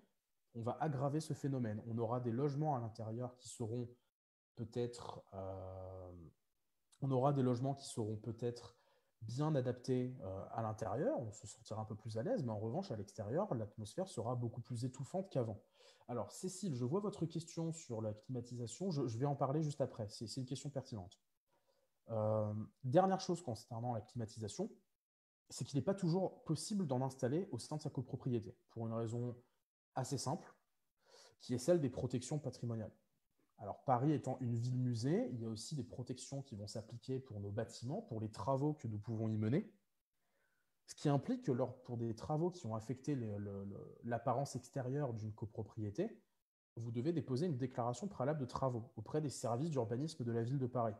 on va aggraver ce phénomène. On aura des logements à l'intérieur qui seront peut-être on aura des logements qui seront peut-être bien adaptés à l'intérieur, on se sentira un peu plus à l'aise, mais en revanche, à l'extérieur, l'atmosphère sera beaucoup plus étouffante qu'avant. Alors, Cécile, je vois votre question sur la climatisation, je vais en parler juste après, c'est une question pertinente. Dernière chose concernant la climatisation, c'est qu'il n'est pas toujours possible d'en installer au sein de sa copropriété, pour une raison assez simple, qui est celle des protections patrimoniales. Alors, Paris étant une ville-musée, il y a aussi des protections qui vont s'appliquer pour nos bâtiments, pour les travaux que nous pouvons y mener, ce qui implique que pour des travaux qui ont affecté l'apparence extérieure d'une copropriété, vous devez déposer une déclaration préalable de travaux auprès des services d'urbanisme de la ville de Paris.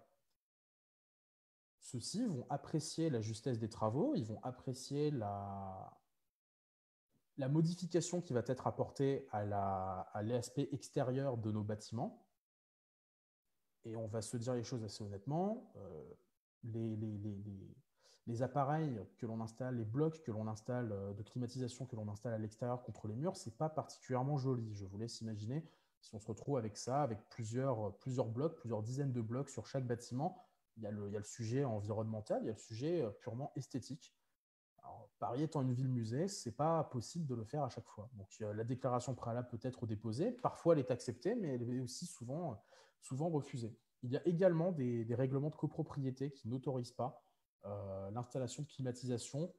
Ceux-ci vont apprécier la justesse des travaux, ils vont apprécier la modification qui va être apportée à l'aspect extérieur de nos bâtiments. Et on va se dire les choses assez honnêtement, les appareils que l'on installe, les blocs que l'on installe de climatisation que l'on installe à l'extérieur contre les murs, c'est pas particulièrement joli. Je vous laisse imaginer si on se retrouve avec ça, avec plusieurs blocs, plusieurs dizaines de blocs sur chaque bâtiment. Il y a le sujet environnemental, il y a le sujet purement esthétique. Alors, Paris étant une ville-musée, ce n'est pas possible de le faire à chaque fois. Donc, la déclaration préalable peut être déposée. Parfois, elle est acceptée, mais elle est aussi souvent refusée. Il y a également des règlements de copropriété qui n'autorisent pas l'installation de climatisation,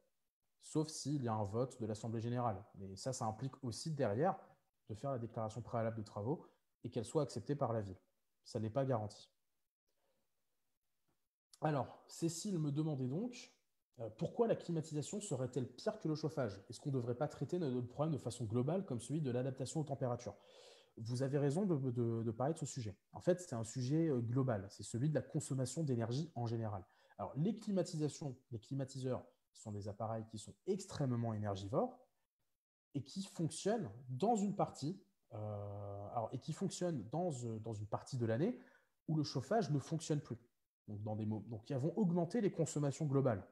sauf s'il y a un vote de l'Assemblée générale. Mais ça implique aussi derrière de faire la déclaration préalable de travaux et qu'elle soit acceptée par la ville. Ça n'est pas garanti. Alors, Cécile me demandait donc pourquoi la climatisation serait-elle pire que le chauffage? Est-ce qu'on ne devrait pas traiter notre problème de façon globale comme celui de l'adaptation aux températures? Vous avez raison de parler de ce sujet. En fait, c'est un sujet global. C'est celui de la consommation d'énergie en général. Alors, les climatiseurs sont des appareils qui sont extrêmement énergivores et qui fonctionnent dans une partie, dans une partie de l'année où le chauffage ne fonctionne plus. Donc, ils vont augmenter les consommations globales.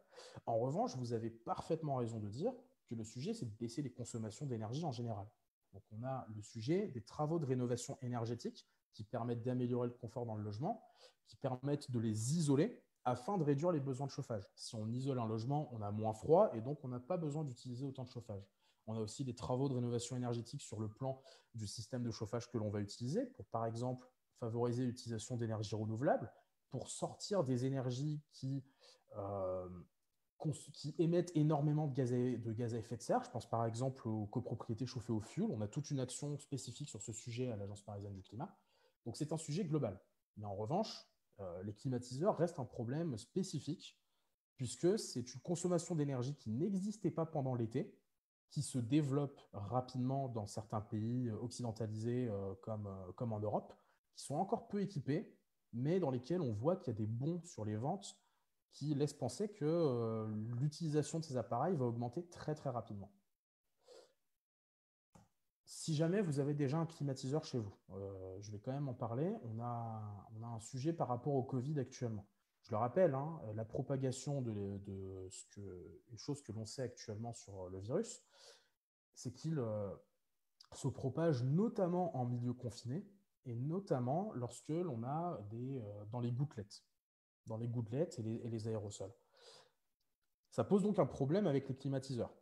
En revanche, vous avez parfaitement raison de dire que le sujet, c'est de baisser les consommations d'énergie en général. Donc, on a le sujet des travaux de rénovation énergétique qui permettent d'améliorer le confort dans le logement, qui permettent de les isoler afin de réduire les besoins de chauffage. Si on isole un logement, on a moins froid et donc on n'a pas besoin d'utiliser autant de chauffage. On a aussi des travaux de rénovation énergétique sur le plan du système de chauffage que l'on va utiliser pour, par exemple, favoriser l'utilisation d'énergies renouvelables, pour sortir des énergies qui émettent énormément de gaz à effet de serre. Je pense par exemple aux copropriétés chauffées au fioul. On a toute une action spécifique sur ce sujet à l'Agence parisienne du climat. Donc c'est un sujet global. Mais en revanche, les climatiseurs restent un problème spécifique puisque c'est une consommation d'énergie qui n'existait pas pendant l'été, qui se développe rapidement dans certains pays occidentalisés comme en Europe, qui sont encore peu équipés, mais dans lesquels on voit qu'il y a des bons sur les ventes qui laissent penser que l'utilisation de ces appareils va augmenter très très rapidement. Si jamais vous avez déjà un climatiseur chez vous, je vais quand même en parler, on a un sujet par rapport au Covid actuellement. Je le rappelle, hein, la propagation une chose que l'on sait actuellement sur le virus, c'est qu'il se propage notamment en milieu confiné et notamment lorsque l'on a dans les gouttelettes. dans les gouttelettes et les aérosols. Ça pose donc un problème avec les climatiseurs.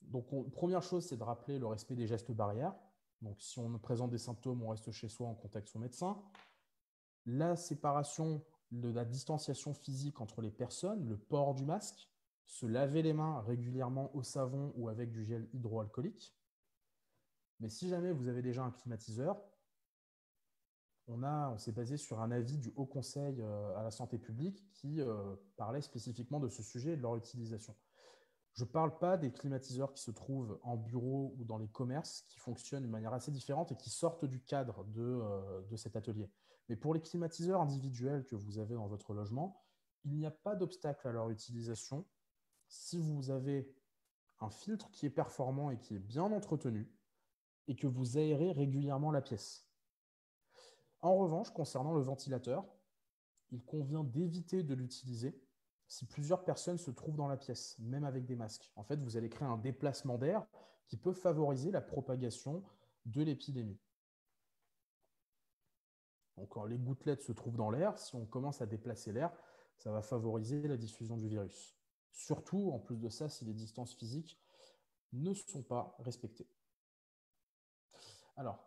Donc, première chose, c'est de rappeler le respect des gestes barrières. Donc, si on présente des symptômes, on reste chez soi en contact son médecin. La séparation de la distanciation physique entre les personnes, le port du masque, se laver les mains régulièrement au savon ou avec du gel hydroalcoolique. Mais si jamais vous avez déjà un climatiseur, on s'est basé sur un avis du Haut Conseil à la santé publique qui parlait spécifiquement de ce sujet et de leur utilisation. Je ne parle pas des climatiseurs qui se trouvent en bureau ou dans les commerces, qui fonctionnent d'une manière assez différente et qui sortent du cadre de cet atelier. Mais pour les climatiseurs individuels que vous avez dans votre logement, il n'y a pas d'obstacle à leur utilisation si vous avez un filtre qui est performant et qui est bien entretenu et que vous aérez régulièrement la pièce. En revanche, concernant le ventilateur, il convient d'éviter de l'utiliser si plusieurs personnes se trouvent dans la pièce, même avec des masques. En fait, vous allez créer un déplacement d'air qui peut favoriser la propagation de l'épidémie. Donc, quand les gouttelettes se trouvent dans l'air, si on commence à déplacer l'air, ça va favoriser la diffusion du virus. Surtout, en plus de ça, si les distances physiques ne sont pas respectées. Alors,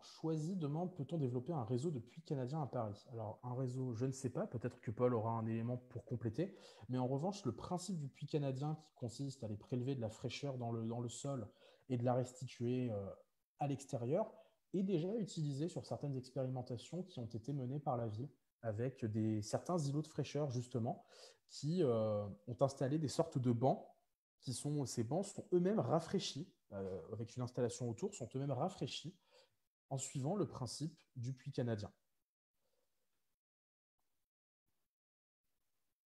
Choisy demande, peut-on développer un réseau de puits canadiens à Paris? Alors, un réseau, je ne sais pas, peut-être que Paul aura un élément pour compléter, mais en revanche, le principe du puits canadien qui consiste à aller prélever de la fraîcheur dans le sol et de la restituer à l'extérieur est déjà utilisé sur certaines expérimentations qui ont été menées par la ville avec certains îlots de fraîcheur, justement, qui ont installé des sortes de bancs ces bancs sont eux-mêmes rafraîchis, avec une installation autour, sont eux-mêmes rafraîchis en suivant le principe du puits canadien.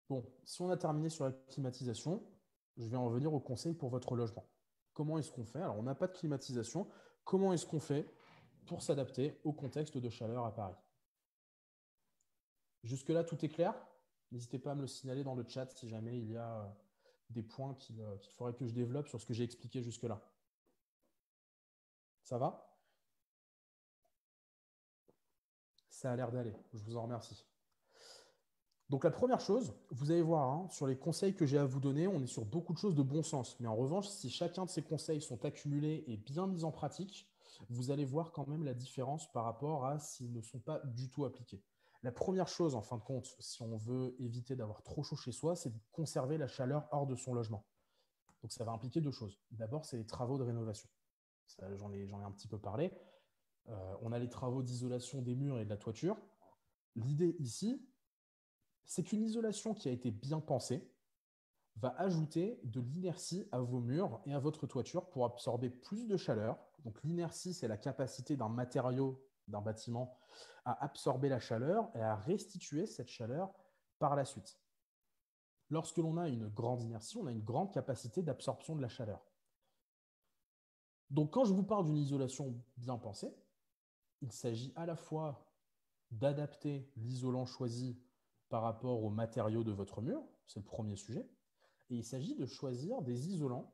Bon, si on a terminé sur la climatisation, je vais en venir au conseil pour votre logement. Comment est-ce qu'on fait? Alors, on n'a pas de climatisation. Comment est-ce qu'on fait pour s'adapter au contexte de chaleur à Paris? Jusque-là, tout est clair? N'hésitez pas à me le signaler dans le chat si jamais il y a des points qu'il faudrait que je développe sur ce que j'ai expliqué jusque-là. Ça va? Ça a l'air d'aller. Je vous en remercie. Donc la première chose, vous allez voir, hein, sur les conseils que j'ai à vous donner, on est sur beaucoup de choses de bon sens. Mais en revanche, si chacun de ces conseils sont accumulés et bien mis en pratique, vous allez voir quand même la différence par rapport à s'ils ne sont pas du tout appliqués. La première chose, en fin de compte, si on veut éviter d'avoir trop chaud chez soi, c'est de conserver la chaleur hors de son logement. Donc ça va impliquer deux choses. D'abord, c'est les travaux de rénovation. J'en ai un petit peu parlé. On a les travaux d'isolation des murs et de la toiture. L'idée ici, c'est qu'une isolation qui a été bien pensée va ajouter de l'inertie à vos murs et à votre toiture pour absorber plus de chaleur. Donc l'inertie, c'est la capacité d'un matériau, d'un bâtiment, à absorber la chaleur et à restituer cette chaleur par la suite. Lorsque l'on a une grande inertie, on a une grande capacité d'absorption de la chaleur. Donc quand je vous parle d'une isolation bien pensée, il s'agit à la fois d'adapter l'isolant choisi par rapport aux matériaux de votre mur, c'est le premier sujet, et il s'agit de choisir des isolants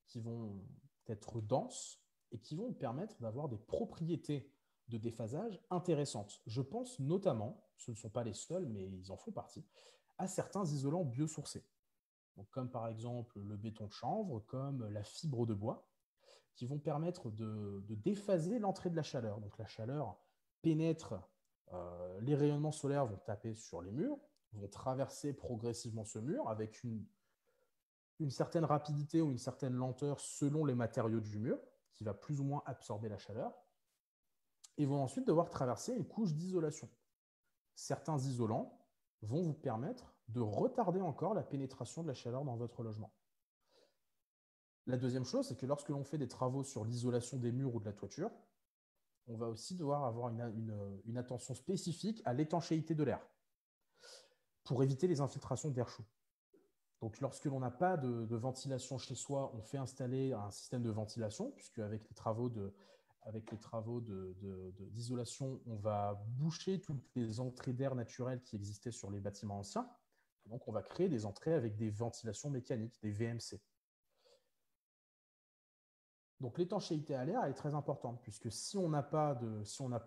qui vont être denses et qui vont permettre d'avoir des propriétés de déphasage intéressantes. Je pense notamment, ce ne sont pas les seuls, mais ils en font partie, à certains isolants biosourcés. Donc, comme par exemple le béton de chanvre, comme la fibre de bois, qui vont permettre de déphaser l'entrée de la chaleur. Donc la chaleur pénètre, les rayonnements solaires vont taper sur les murs, vont traverser progressivement ce mur avec une certaine rapidité ou une certaine lenteur selon les matériaux du mur, qui va plus ou moins absorber la chaleur, et vont ensuite devoir traverser une couche d'isolation. Certains isolants vont vous permettre de retarder encore la pénétration de la chaleur dans votre logement. La deuxième chose, c'est que lorsque l'on fait des travaux sur l'isolation des murs ou de la toiture, on va aussi devoir avoir une attention spécifique à l'étanchéité de l'air pour éviter les infiltrations d'air chaud. Donc, lorsque l'on n'a pas de ventilation chez soi, on fait installer un système de ventilation, puisque avec les travaux d'isolation, on va boucher toutes les entrées d'air naturelles qui existaient sur les bâtiments anciens. Donc, on va créer des entrées avec des ventilations mécaniques, des VMC. Donc l'étanchéité à l'air elle est très importante, puisque si on n'a pas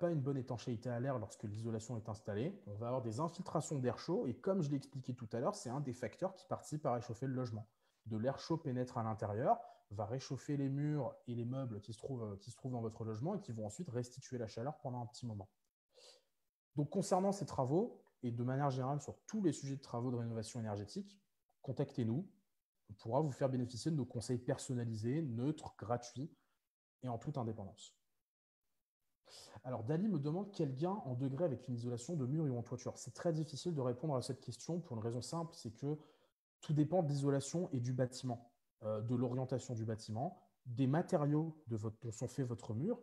une bonne étanchéité à l'air lorsque l'isolation est installée, on va avoir des infiltrations d'air chaud, et comme je l'ai expliqué tout à l'heure, c'est un des facteurs qui participe à réchauffer le logement. De l'air chaud pénètre à l'intérieur, va réchauffer les murs et les meubles qui se trouvent dans votre logement et qui vont ensuite restituer la chaleur pendant un petit moment. Donc concernant ces travaux, et de manière générale sur tous les sujets de travaux de rénovation énergétique, contactez-nous. On pourra vous faire bénéficier de nos conseils personnalisés, neutres, gratuits et en toute indépendance. Alors, Dali me demande quel gain en degré avec une isolation de mur et en toiture. C'est très difficile de répondre à cette question pour une raison simple, c'est que tout dépend de l'isolation et du bâtiment, de l'orientation du bâtiment, des matériaux dont sont faits votre mur,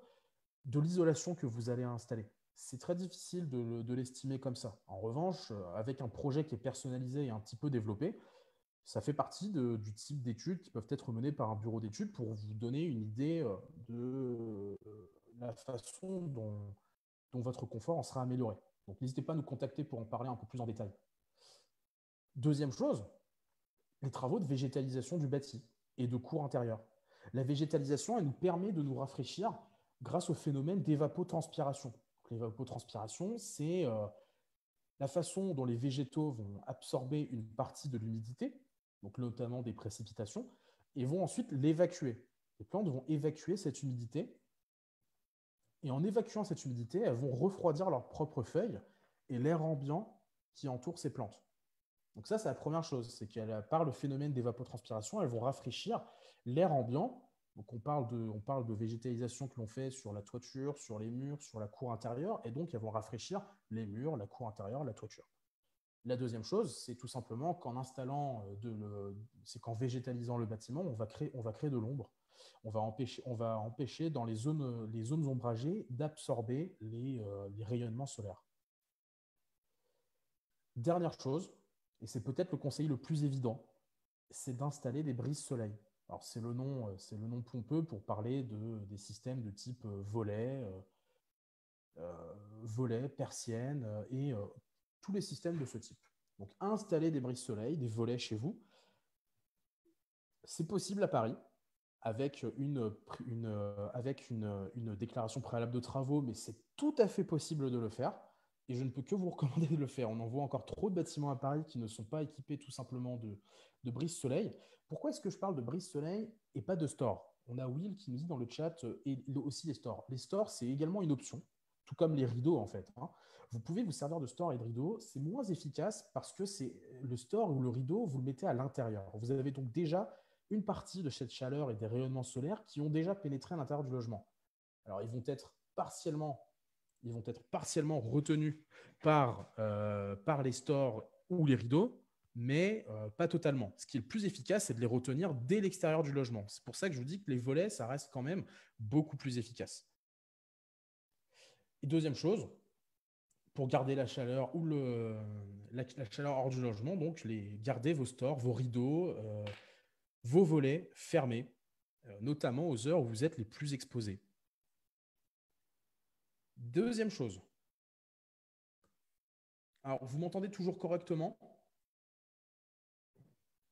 de l'isolation que vous allez installer. C'est très difficile de l'estimer comme ça. En revanche, avec un projet qui est personnalisé et un petit peu développé, ça fait partie du type d'études qui peuvent être menées par un bureau d'études pour vous donner une idée de la façon dont votre confort en sera amélioré. Donc n'hésitez pas à nous contacter pour en parler un peu plus en détail. Deuxième chose, les travaux de végétalisation du bâti et de cours intérieurs. La végétalisation, elle nous permet de nous rafraîchir grâce au phénomène d'évapotranspiration. L'évapotranspiration, c'est la façon dont les végétaux vont absorber une partie de l'humidité, donc notamment des précipitations, et vont ensuite l'évacuer. Les plantes vont évacuer cette humidité, et en évacuant cette humidité, elles vont refroidir leurs propres feuilles et l'air ambiant qui entoure ces plantes. Donc ça, c'est la première chose, c'est qu'à part le phénomène d'évapotranspiration, elles vont rafraîchir l'air ambiant. Donc on parle de végétalisation que l'on fait sur la toiture, sur les murs, sur la cour intérieure, et donc elles vont rafraîchir les murs, la cour intérieure, la toiture. La deuxième chose, c'est tout simplement c'est qu'en végétalisant le bâtiment, on va créer de l'ombre. On va empêcher dans les zones ombragées d'absorber les rayonnements solaires. Dernière chose, et c'est peut-être le conseil le plus évident, c'est d'installer des brises-soleil. Alors c'est le nom pompeux pour parler des systèmes de type volets, persiennes et tous les systèmes de ce type. Donc installer des brises-soleil, des volets chez vous, c'est possible à Paris avec une déclaration préalable de travaux, mais c'est tout à fait possible de le faire. Et je ne peux que vous recommander de le faire. On en voit encore trop de bâtiments à Paris qui ne sont pas équipés tout simplement de brise-soleil. Pourquoi est-ce que je parle de brise-soleil et pas de store? On a Will qui nous dit dans le chat et aussi les stores. Les stores, c'est également une option, tout comme les rideaux en fait, hein. Vous pouvez vous servir de store et de rideau. C'est moins efficace parce que c'est le store ou le rideau, vous le mettez à l'intérieur. Vous avez donc déjà une partie de cette chaleur et des rayonnements solaires qui ont déjà pénétré à l'intérieur du logement. Alors, ils vont être partiellement retenus par les stores ou les rideaux, mais pas totalement. Ce qui est le plus efficace, c'est de les retenir dès l'extérieur du logement. C'est pour ça que je vous dis que les volets, ça reste quand même beaucoup plus efficace. Et deuxième chose, pour garder la chaleur la chaleur hors du logement, donc gardez vos stores, vos rideaux, vos volets fermés, notamment aux heures où vous êtes les plus exposés. Deuxième chose. Alors, vous m'entendez toujours correctement?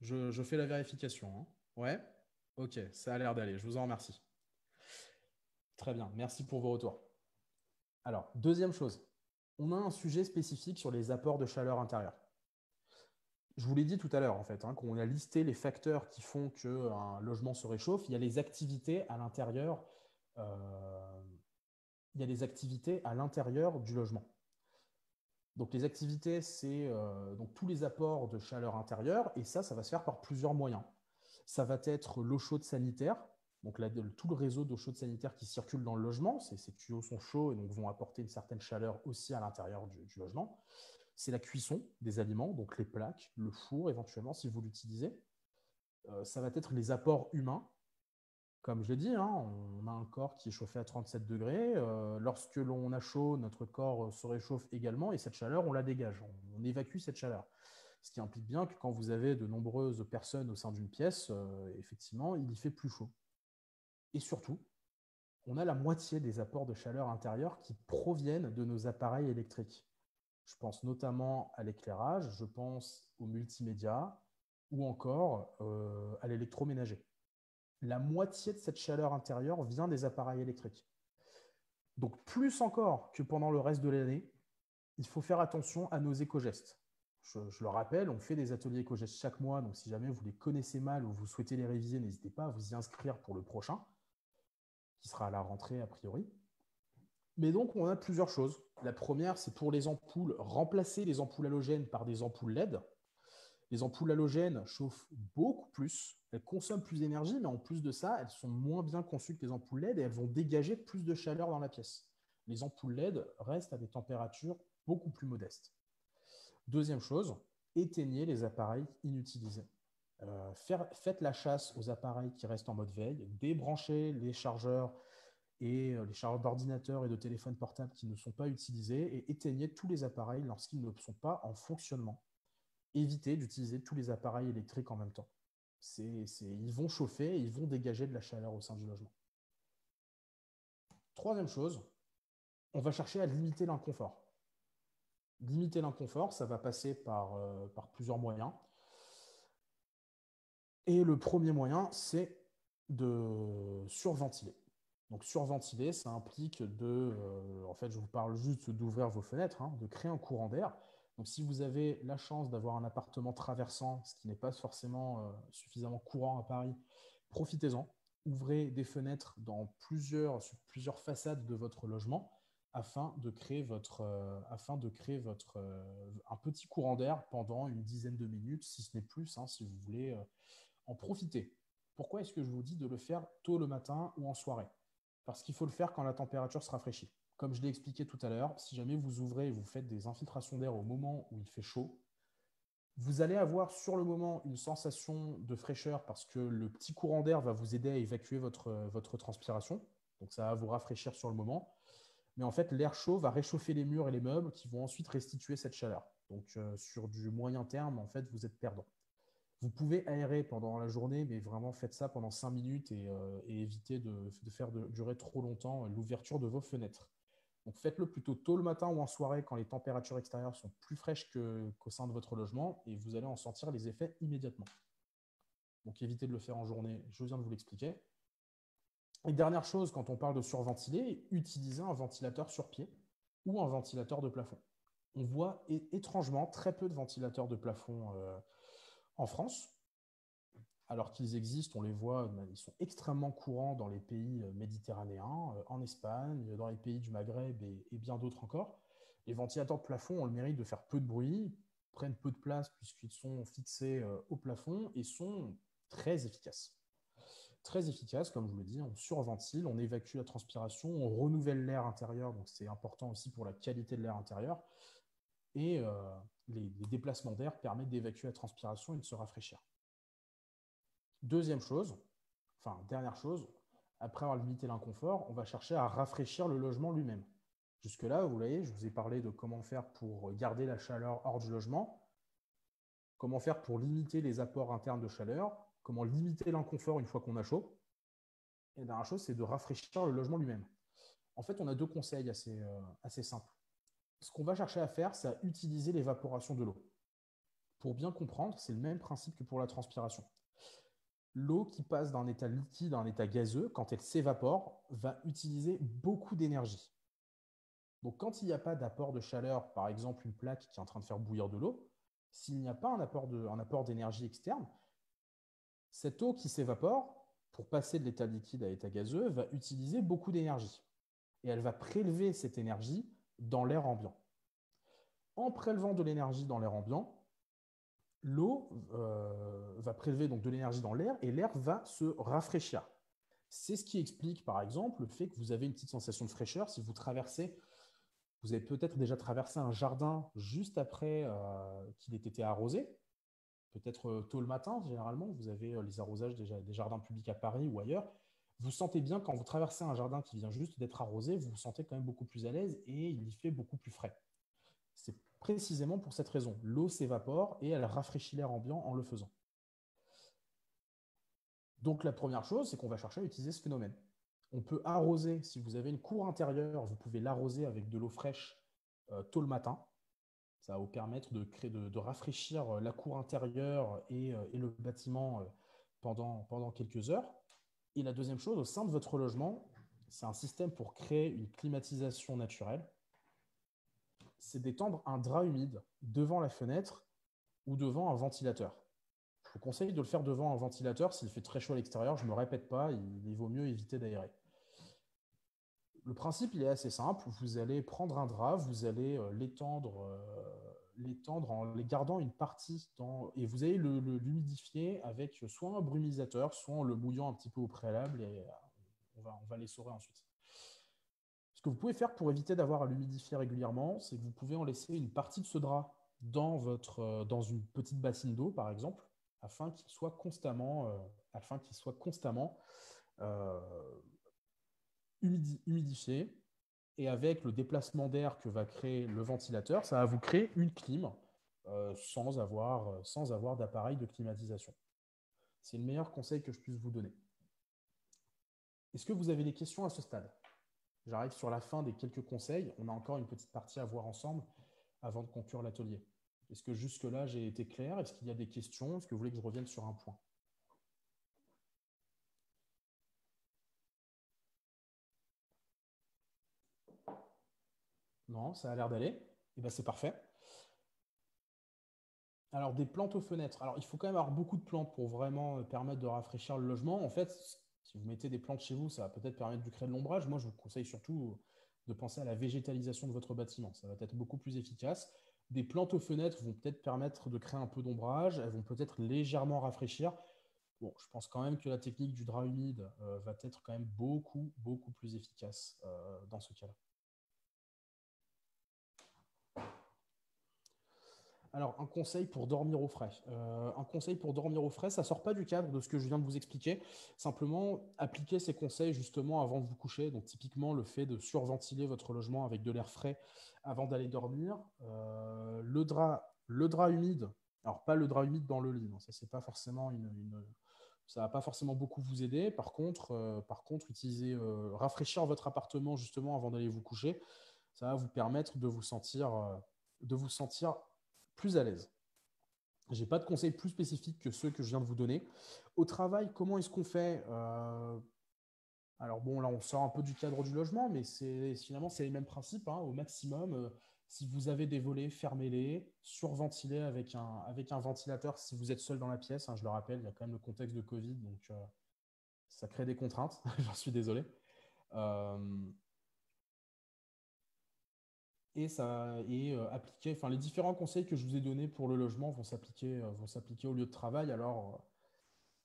Je fais la vérification, hein. Ouais? Ok, ça a l'air d'aller. Je vous en remercie. Très bien, merci pour vos retours. Alors, deuxième chose. On a un sujet spécifique sur les apports de chaleur intérieure. Je vous l'ai dit tout à l'heure, en fait, hein, quand on a listé les facteurs qui font qu'un logement se réchauffe, il y a les activités à l'intérieur. Il y a les activités à l'intérieur du logement. Donc les activités, c'est donc tous les apports de chaleur intérieure, et ça va se faire par plusieurs moyens. Ça va être l'eau chaude sanitaire, donc tout le réseau d'eau chaude sanitaire qui circule dans le logement. Ces tuyaux sont chauds et donc vont apporter une certaine chaleur aussi à l'intérieur du logement. C'est la cuisson des aliments, donc les plaques, le four éventuellement si vous l'utilisez. Ça va être les apports humains. Comme je l'ai dit, hein, on a un corps qui est chauffé à 37 degrés. Lorsque l'on a chaud, notre corps se réchauffe également et cette chaleur, on la dégage. On évacue cette chaleur. Ce qui implique bien que quand vous avez de nombreuses personnes au sein d'une pièce, effectivement, il y fait plus chaud. Et surtout, on a la moitié des apports de chaleur intérieure qui proviennent de nos appareils électriques. Je pense notamment à l'éclairage, je pense au multimédia ou encore à l'électroménager. la moitié de cette chaleur intérieure vient des appareils électriques. Donc, plus encore que pendant le reste de l'année, il faut faire attention à nos éco-gestes. Je le rappelle, on fait des ateliers éco-gestes chaque mois, donc si jamais vous les connaissez mal ou vous souhaitez les réviser, n'hésitez pas à vous y inscrire pour le prochain, qui sera à la rentrée a priori. Mais donc, on a plusieurs choses. La première, c'est pour les ampoules, remplacer les ampoules halogènes par des ampoules LED. Les ampoules halogènes chauffent beaucoup plus, elles consomment plus d'énergie, mais en plus de ça, elles sont moins bien conçues que les ampoules LED et elles vont dégager plus de chaleur dans la pièce. Les ampoules LED restent à des températures beaucoup plus modestes. Deuxième chose, éteignez les appareils inutilisés. Faites la chasse aux appareils qui restent en mode veille, débranchez les chargeurs et les chargeurs d'ordinateur et de téléphone portable qui ne sont pas utilisés et éteignez tous les appareils lorsqu'ils ne sont pas en fonctionnement. Évitez d'utiliser tous les appareils électriques en même temps. Ils vont chauffer et ils vont dégager de la chaleur au sein du logement. Troisième chose, on va chercher à limiter l'inconfort. Limiter l'inconfort, ça va passer par plusieurs moyens. Et le premier moyen, c'est de surventiler. Donc surventiler, ça implique en fait, je vous parle juste d'ouvrir vos fenêtres, hein, de créer un courant d'air. Donc si vous avez la chance d'avoir un appartement traversant, ce qui n'est pas forcément suffisamment courant à Paris, profitez-en. Ouvrez des fenêtres sur plusieurs façades de votre logement afin de créer un petit courant d'air pendant une dizaine de minutes, si ce n'est plus, hein, si vous voulez en profiter. Pourquoi est-ce que je vous dis de le faire tôt le matin ou en soirée? Parce qu'il faut le faire quand la température se rafraîchit. Comme je l'ai expliqué tout à l'heure, si jamais vous ouvrez et vous faites des infiltrations d'air au moment où il fait chaud, vous allez avoir sur le moment une sensation de fraîcheur parce que le petit courant d'air va vous aider à évacuer votre transpiration. Donc ça va vous rafraîchir sur le moment. Mais en fait, l'air chaud va réchauffer les murs et les meubles qui vont ensuite restituer cette chaleur. Donc sur du moyen terme, en fait, vous êtes perdant. Vous pouvez aérer pendant la journée, mais vraiment faites ça pendant 5 minutes et évitez de faire durer trop longtemps l'ouverture de vos fenêtres. Donc faites-le plutôt tôt le matin ou en soirée quand les températures extérieures sont plus fraîches qu'au sein de votre logement et vous allez en sentir les effets immédiatement. Donc évitez de le faire en journée, je viens de vous l'expliquer. Et dernière chose, quand on parle de surventiler, utilisez un ventilateur sur pied ou un ventilateur de plafond. On voit étrangement très peu de ventilateurs de plafond en France. Alors qu'ils existent, on les voit, ils sont extrêmement courants dans les pays méditerranéens, en Espagne, dans les pays du Maghreb et bien d'autres encore. Les ventilateurs de plafond ont le mérite de faire peu de bruit, prennent peu de place puisqu'ils sont fixés au plafond et sont très efficaces. Très efficaces, comme je vous le dis, on surventile, on évacue la transpiration, on renouvelle l'air intérieur, donc c'est important aussi pour la qualité de l'air intérieur. Et les déplacements d'air permettent d'évacuer la transpiration et de se rafraîchir. Dernière chose, après avoir limité l'inconfort, on va chercher à rafraîchir le logement lui-même. Jusque-là, vous voyez, je vous ai parlé de comment faire pour garder la chaleur hors du logement, comment faire pour limiter les apports internes de chaleur, comment limiter l'inconfort une fois qu'on a chaud. Et la dernière chose, c'est de rafraîchir le logement lui-même. En fait, on a deux conseils assez simples. Ce qu'on va chercher à faire, c'est à utiliser l'évaporation de l'eau. Pour bien comprendre, c'est le même principe que pour la transpiration. L'eau qui passe d'un état liquide à un état gazeux, quand elle s'évapore, va utiliser beaucoup d'énergie. Donc quand il n'y a pas d'apport de chaleur, par exemple une plaque qui est en train de faire bouillir de l'eau, s'il n'y a pas un apport d'énergie externe, cette eau qui s'évapore, pour passer de l'état liquide à l'état gazeux, va utiliser beaucoup d'énergie. Et elle va prélever cette énergie dans l'air ambiant. En prélevant de l'énergie dans l'air ambiant, l'eau va prélever donc de l'énergie dans l'air et l'air va se rafraîchir. C'est ce qui explique, par exemple, le fait que vous avez une petite sensation de fraîcheur si vous avez peut-être déjà traversé un jardin juste après qu'il ait été arrosé, peut-être tôt le matin, généralement, vous avez les arrosages des jardins publics à Paris ou ailleurs. Vous sentez bien quand vous traversez un jardin qui vient juste d'être arrosé, vous vous sentez quand même beaucoup plus à l'aise et il y fait beaucoup plus frais. C'est précisément pour cette raison. L'eau s'évapore et elle rafraîchit l'air ambiant en le faisant. Donc la première chose, c'est qu'on va chercher à utiliser ce phénomène. On peut arroser, si vous avez une cour intérieure, vous pouvez l'arroser avec de l'eau fraîche tôt le matin. Ça va vous permettre de rafraîchir la cour intérieure et le bâtiment pendant quelques heures. Et la deuxième chose, au sein de votre logement, c'est un système pour créer une climatisation naturelle. C'est d'étendre un drap humide devant la fenêtre ou devant un ventilateur. Je vous conseille de le faire devant un ventilateur. S'il fait très chaud à l'extérieur, je ne me répète pas, il vaut mieux éviter d'aérer. Le principe, il est assez simple. Vous allez prendre un drap, vous allez l'étendre en les gardant une partie et vous allez l'humidifier avec soit un brumisateur, soit en le mouillant un petit peu au préalable et on va l'essorer ensuite. Ce que vous pouvez faire pour éviter d'avoir à l'humidifier régulièrement, c'est que vous pouvez en laisser une partie de ce drap dans une petite bassine d'eau, par exemple, afin qu'il soit constamment, euh, humidifié. Et avec le déplacement d'air que va créer le ventilateur, ça va vous créer une clim sans avoir d'appareil de climatisation. C'est le meilleur conseil que je puisse vous donner. Est-ce que vous avez des questions à ce stade? J'arrive sur la fin des quelques conseils. On a encore une petite partie à voir ensemble avant de conclure l'atelier. Est-ce que jusque-là, j'ai été clair? Est-ce qu'il y a des questions? Est-ce que vous voulez que je revienne sur un point? Non, ça a l'air d'aller. Eh bien, c'est parfait. Alors, des plantes aux fenêtres. Alors, il faut quand même avoir beaucoup de plantes pour vraiment permettre de rafraîchir le logement. En fait, si vous mettez des plantes chez vous, ça va peut-être permettre de créer de l'ombrage. Moi, je vous conseille surtout de penser à la végétalisation de votre bâtiment. Ça va être beaucoup plus efficace. Des plantes aux fenêtres vont peut-être permettre de créer un peu d'ombrage. Elles vont peut-être légèrement rafraîchir. Bon, je pense quand même que la technique du drap humide va être quand même beaucoup plus efficace dans ce cas-là. Alors, un conseil pour dormir au frais. Un conseil pour dormir au frais, ça ne sort pas du cadre de ce que je viens de vous expliquer. Simplement, appliquez ces conseils justement avant de vous coucher. Donc, typiquement, le fait de surventiler votre logement avec de l'air frais avant d'aller dormir. Le drap humide, alors pas le drap humide dans le lit, non, ça c'est pas forcément ça va pas forcément beaucoup vous aider. Par contre, rafraîchir votre appartement justement avant d'aller vous coucher, ça va vous permettre de vous sentir plus à l'aise. Je n'ai pas de conseils plus spécifiques que ceux que je viens de vous donner. Au travail, comment est-ce qu'on fait Alors bon, là, on sort un peu du cadre du logement, mais finalement, c'est les mêmes principes. Au maximum, si vous avez des volets, fermez-les, surventilez avec un ventilateur si vous êtes seul dans la pièce. Je le rappelle, il y a quand même le contexte de Covid, donc ça crée des contraintes. J'en suis désolé. Euh, appliquer, enfin, les différents conseils que je vous ai donnés pour le logement vont s'appliquer au lieu de travail, alors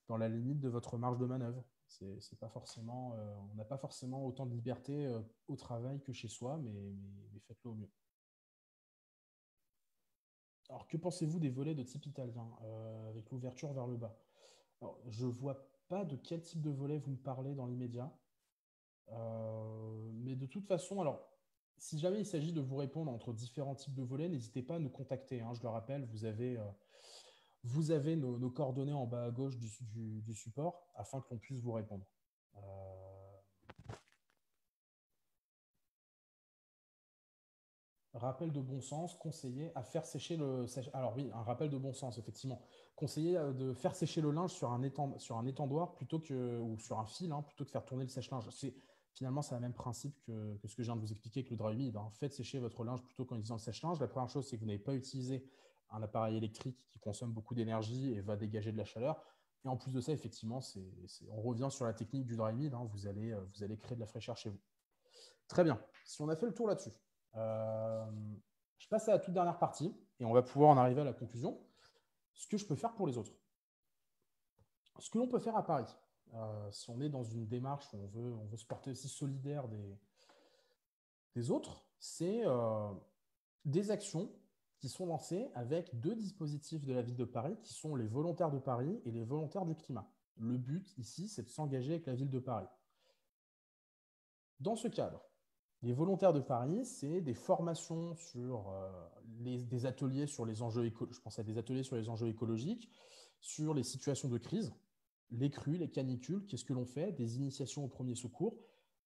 dans la limite de votre marge de manœuvre. C'est pas forcément, on n'a pas forcément autant de liberté au travail que chez soi, mais faites-le au mieux. Alors, que pensez-vous des volets de type italien avec l'ouverture vers le bas? Alors, je ne vois pas de quel type de volet vous me parlez dans l'immédiat. Mais de toute façon, alors, si jamais il s'agit de vous répondre entre différents types de volets, n'hésitez pas à nous contacter. Je le rappelle, vous avez nos coordonnées en bas à gauche du support afin que l'on puisse vous répondre. Rappel de bon sens, conseiller à faire sécher le. Alors oui, un rappel de bon sens, effectivement. Conseiller de faire sécher le linge sur un étendoir ou sur un fil, plutôt que faire tourner le sèche-linge. Finalement, c'est le même principe que ce que je viens de vous expliquer avec le drap humide. Faites sécher votre linge plutôt qu'en utilisant le sèche-linge. La première chose, c'est que vous n'avez pas utilisé un appareil électrique qui consomme beaucoup d'énergie et va dégager de la chaleur. Et en plus de ça, effectivement, on revient sur la technique du drap humide. Vous allez créer de la fraîcheur chez vous. Très bien. Si on a fait le tour là-dessus, je passe à la toute dernière partie et on va pouvoir en arriver à la conclusion. Ce que je peux faire pour les autres. Ce que l'on peut faire à Paris, si on est dans une démarche où on veut se porter aussi solidaire des autres, c'est des actions qui sont lancées avec deux dispositifs de la ville de Paris qui sont les volontaires de Paris et les volontaires du climat. Le but ici, c'est de s'engager avec la ville de Paris. Dans ce cadre, les volontaires de Paris, c'est des formations sur des ateliers sur les enjeux écologiques. Je pense à des ateliers sur les enjeux écologiques, sur les situations de crise, les crues, les canicules, qu'est-ce que l'on fait, des initiations aux premiers secours.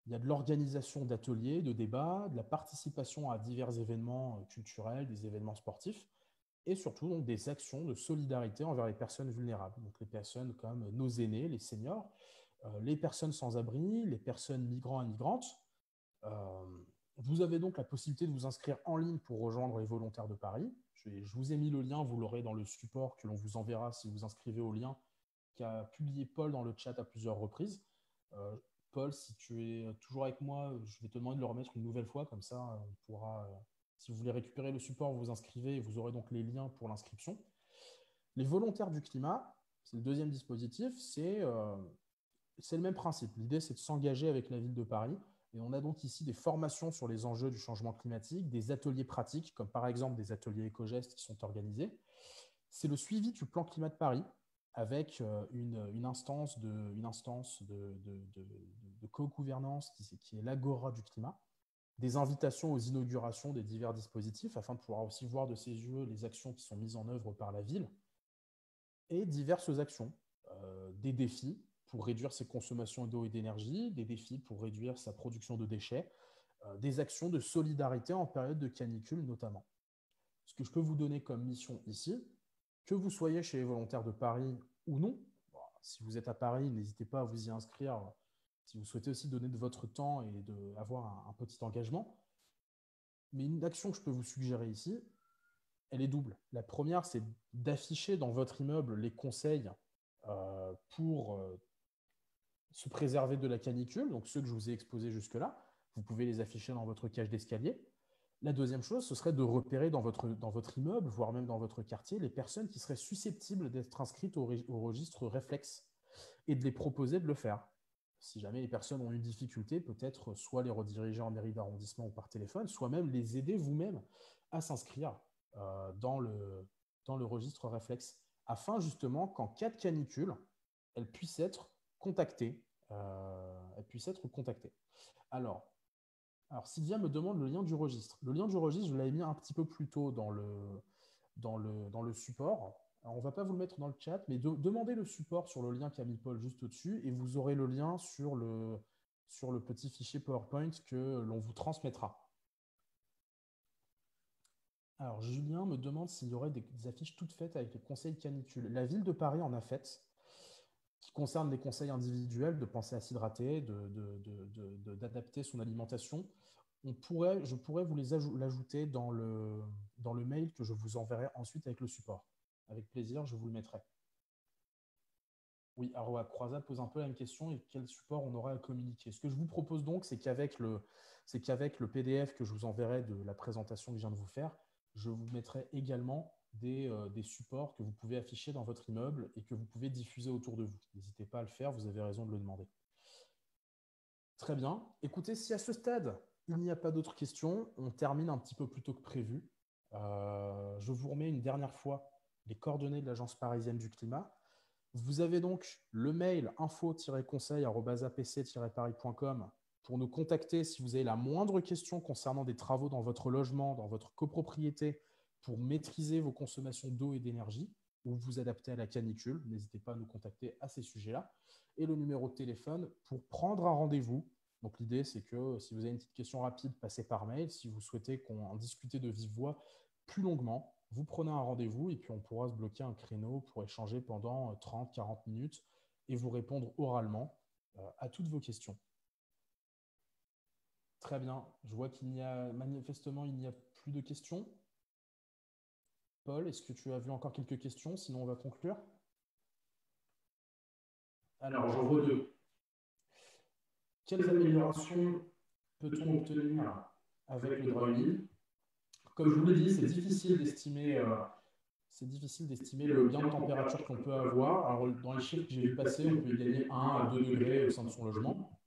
Il y a de l'organisation d'ateliers, de débats, de la participation à divers événements culturels, des événements sportifs, et surtout donc, des actions de solidarité envers les personnes vulnérables, donc les personnes comme nos aînés, les seniors, les personnes sans abri, les personnes migrants et migrantes. Vous avez donc la possibilité de vous inscrire en ligne pour rejoindre les volontaires de Paris. Je vous ai mis le lien, vous l'aurez dans le support que l'on vous enverra si vous inscrivez au lien qu'a publié Paul dans le chat à plusieurs reprises. Paul, si tu es toujours avec moi, je vais te demander de le remettre une nouvelle fois, comme ça on pourra, si vous voulez récupérer le support, vous vous inscrivez et vous aurez donc les liens pour l'inscription. Les volontaires du climat, c'est le deuxième dispositif, c'est le même principe. L'idée, c'est de s'engager avec la ville de Paris. Et on a donc ici des formations sur les enjeux du changement climatique, des ateliers pratiques, comme par exemple des ateliers éco-gestes qui sont organisés. C'est le suivi du plan climat de Paris, avec une instance de co-gouvernance qui est l'Agora du climat, des invitations aux inaugurations des divers dispositifs, afin de pouvoir aussi voir de ses yeux les actions qui sont mises en œuvre par la ville, et diverses actions, des défis pour réduire ses consommations d'eau et d'énergie, des défis pour réduire sa production de déchets, des actions de solidarité en période de canicule notamment. Ce que je peux vous donner comme mission ici, que vous soyez chez les volontaires de Paris ou non, bon, si vous êtes à Paris, n'hésitez pas à vous y inscrire si vous souhaitez aussi donner de votre temps et avoir un petit engagement. Mais une action que je peux vous suggérer ici, elle est double. La première, c'est d'afficher dans votre immeuble les conseils pour se préserver de la canicule, donc ceux que je vous ai exposés jusque-là. Vous pouvez les afficher dans votre cage d'escalier. La deuxième chose, ce serait de repérer dans votre immeuble, voire même dans votre quartier, les personnes qui seraient susceptibles d'être inscrites au registre réflexe et de les proposer de le faire. Si jamais les personnes ont une difficulté, peut-être soit les rediriger en mairie d'arrondissement ou par téléphone, soit même les aider vous-même à s'inscrire dans le registre réflexe, afin justement qu'en cas de canicule, elles puissent être contactées. Alors, Sylvia me demande le lien du registre. Le lien du registre, je l'avais mis un petit peu plus tôt dans le support. Alors, on ne va pas vous le mettre dans le chat, mais demandez le support sur le lien qu'a mis Paul juste au-dessus et vous aurez le lien sur le petit fichier PowerPoint que l'on vous transmettra. Alors, Julien me demande s'il y aurait des affiches toutes faites avec les conseils canicule. La ville de Paris en a fait, qui concerne les conseils individuels, de penser à s'hydrater, d'adapter son alimentation. Je pourrais vous l'ajouter dans le mail que je vous enverrai ensuite avec le support. Avec plaisir, je vous le mettrai. Oui, Aroa Croisa pose un peu la même question et quel support on aura à communiquer. Ce que je vous propose donc, c'est qu'avec le PDF que je vous enverrai de la présentation que je viens de vous faire, je vous mettrai également des supports que vous pouvez afficher dans votre immeuble et que vous pouvez diffuser autour de vous. N'hésitez pas à le faire, vous avez raison de le demander. Très bien. Écoutez, si à ce stade, il n'y a pas d'autres questions, on termine un petit peu plus tôt que prévu. Je vous remets une dernière fois les coordonnées de l'Agence parisienne du climat. Vous avez donc le mail info-conseil@apc-paris.com pour nous contacter si vous avez la moindre question concernant des travaux dans votre logement, dans votre copropriété, pour maîtriser vos consommations d'eau et d'énergie ou vous adapter à la canicule. N'hésitez pas à nous contacter à ces sujets-là. Et le numéro de téléphone pour prendre un rendez-vous. Donc l'idée, c'est que si vous avez une petite question rapide, passez par mail. Si vous souhaitez qu'on en discute de vive voix plus longuement, vous prenez un rendez-vous et puis on pourra se bloquer un créneau pour échanger pendant 30-40 minutes et vous répondre oralement à toutes vos questions. Très bien. Je vois manifestement, il n'y a plus de questions. Paul, est-ce que tu as vu encore quelques questions? Sinon, on va conclure. Alors, j'en vois deux. Quelles améliorations peut-on obtenir avec le dry Comme je vous l'ai dit, c'est difficile d'estimer le gain de température qu'on peut avoir. Alors, dans les chiffres que j'ai vu passer, on peut y gagner 1 à 2 degrés au sein de son logement.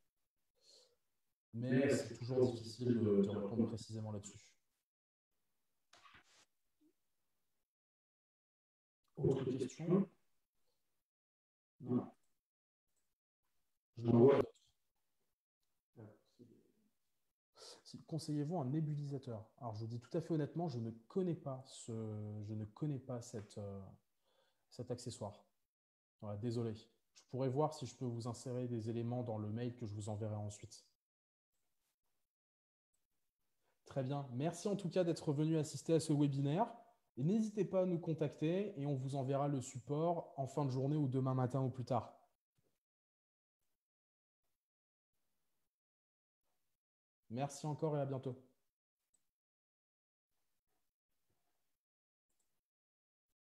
Mais c'est toujours difficile de répondre précisément là-dessus. Autre question? Non. Je n'en vois pas d'autres. Conseillez-vous un nébulisateur? Alors, je vous dis tout à fait honnêtement, je ne connais pas cet accessoire. Voilà, désolé. Je pourrais voir si je peux vous insérer des éléments dans le mail que je vous enverrai ensuite. Très bien. Merci en tout cas d'être venu assister à ce webinaire. Et n'hésitez pas à nous contacter et on vous enverra le support en fin de journée ou demain matin ou plus tard. Merci encore et à bientôt.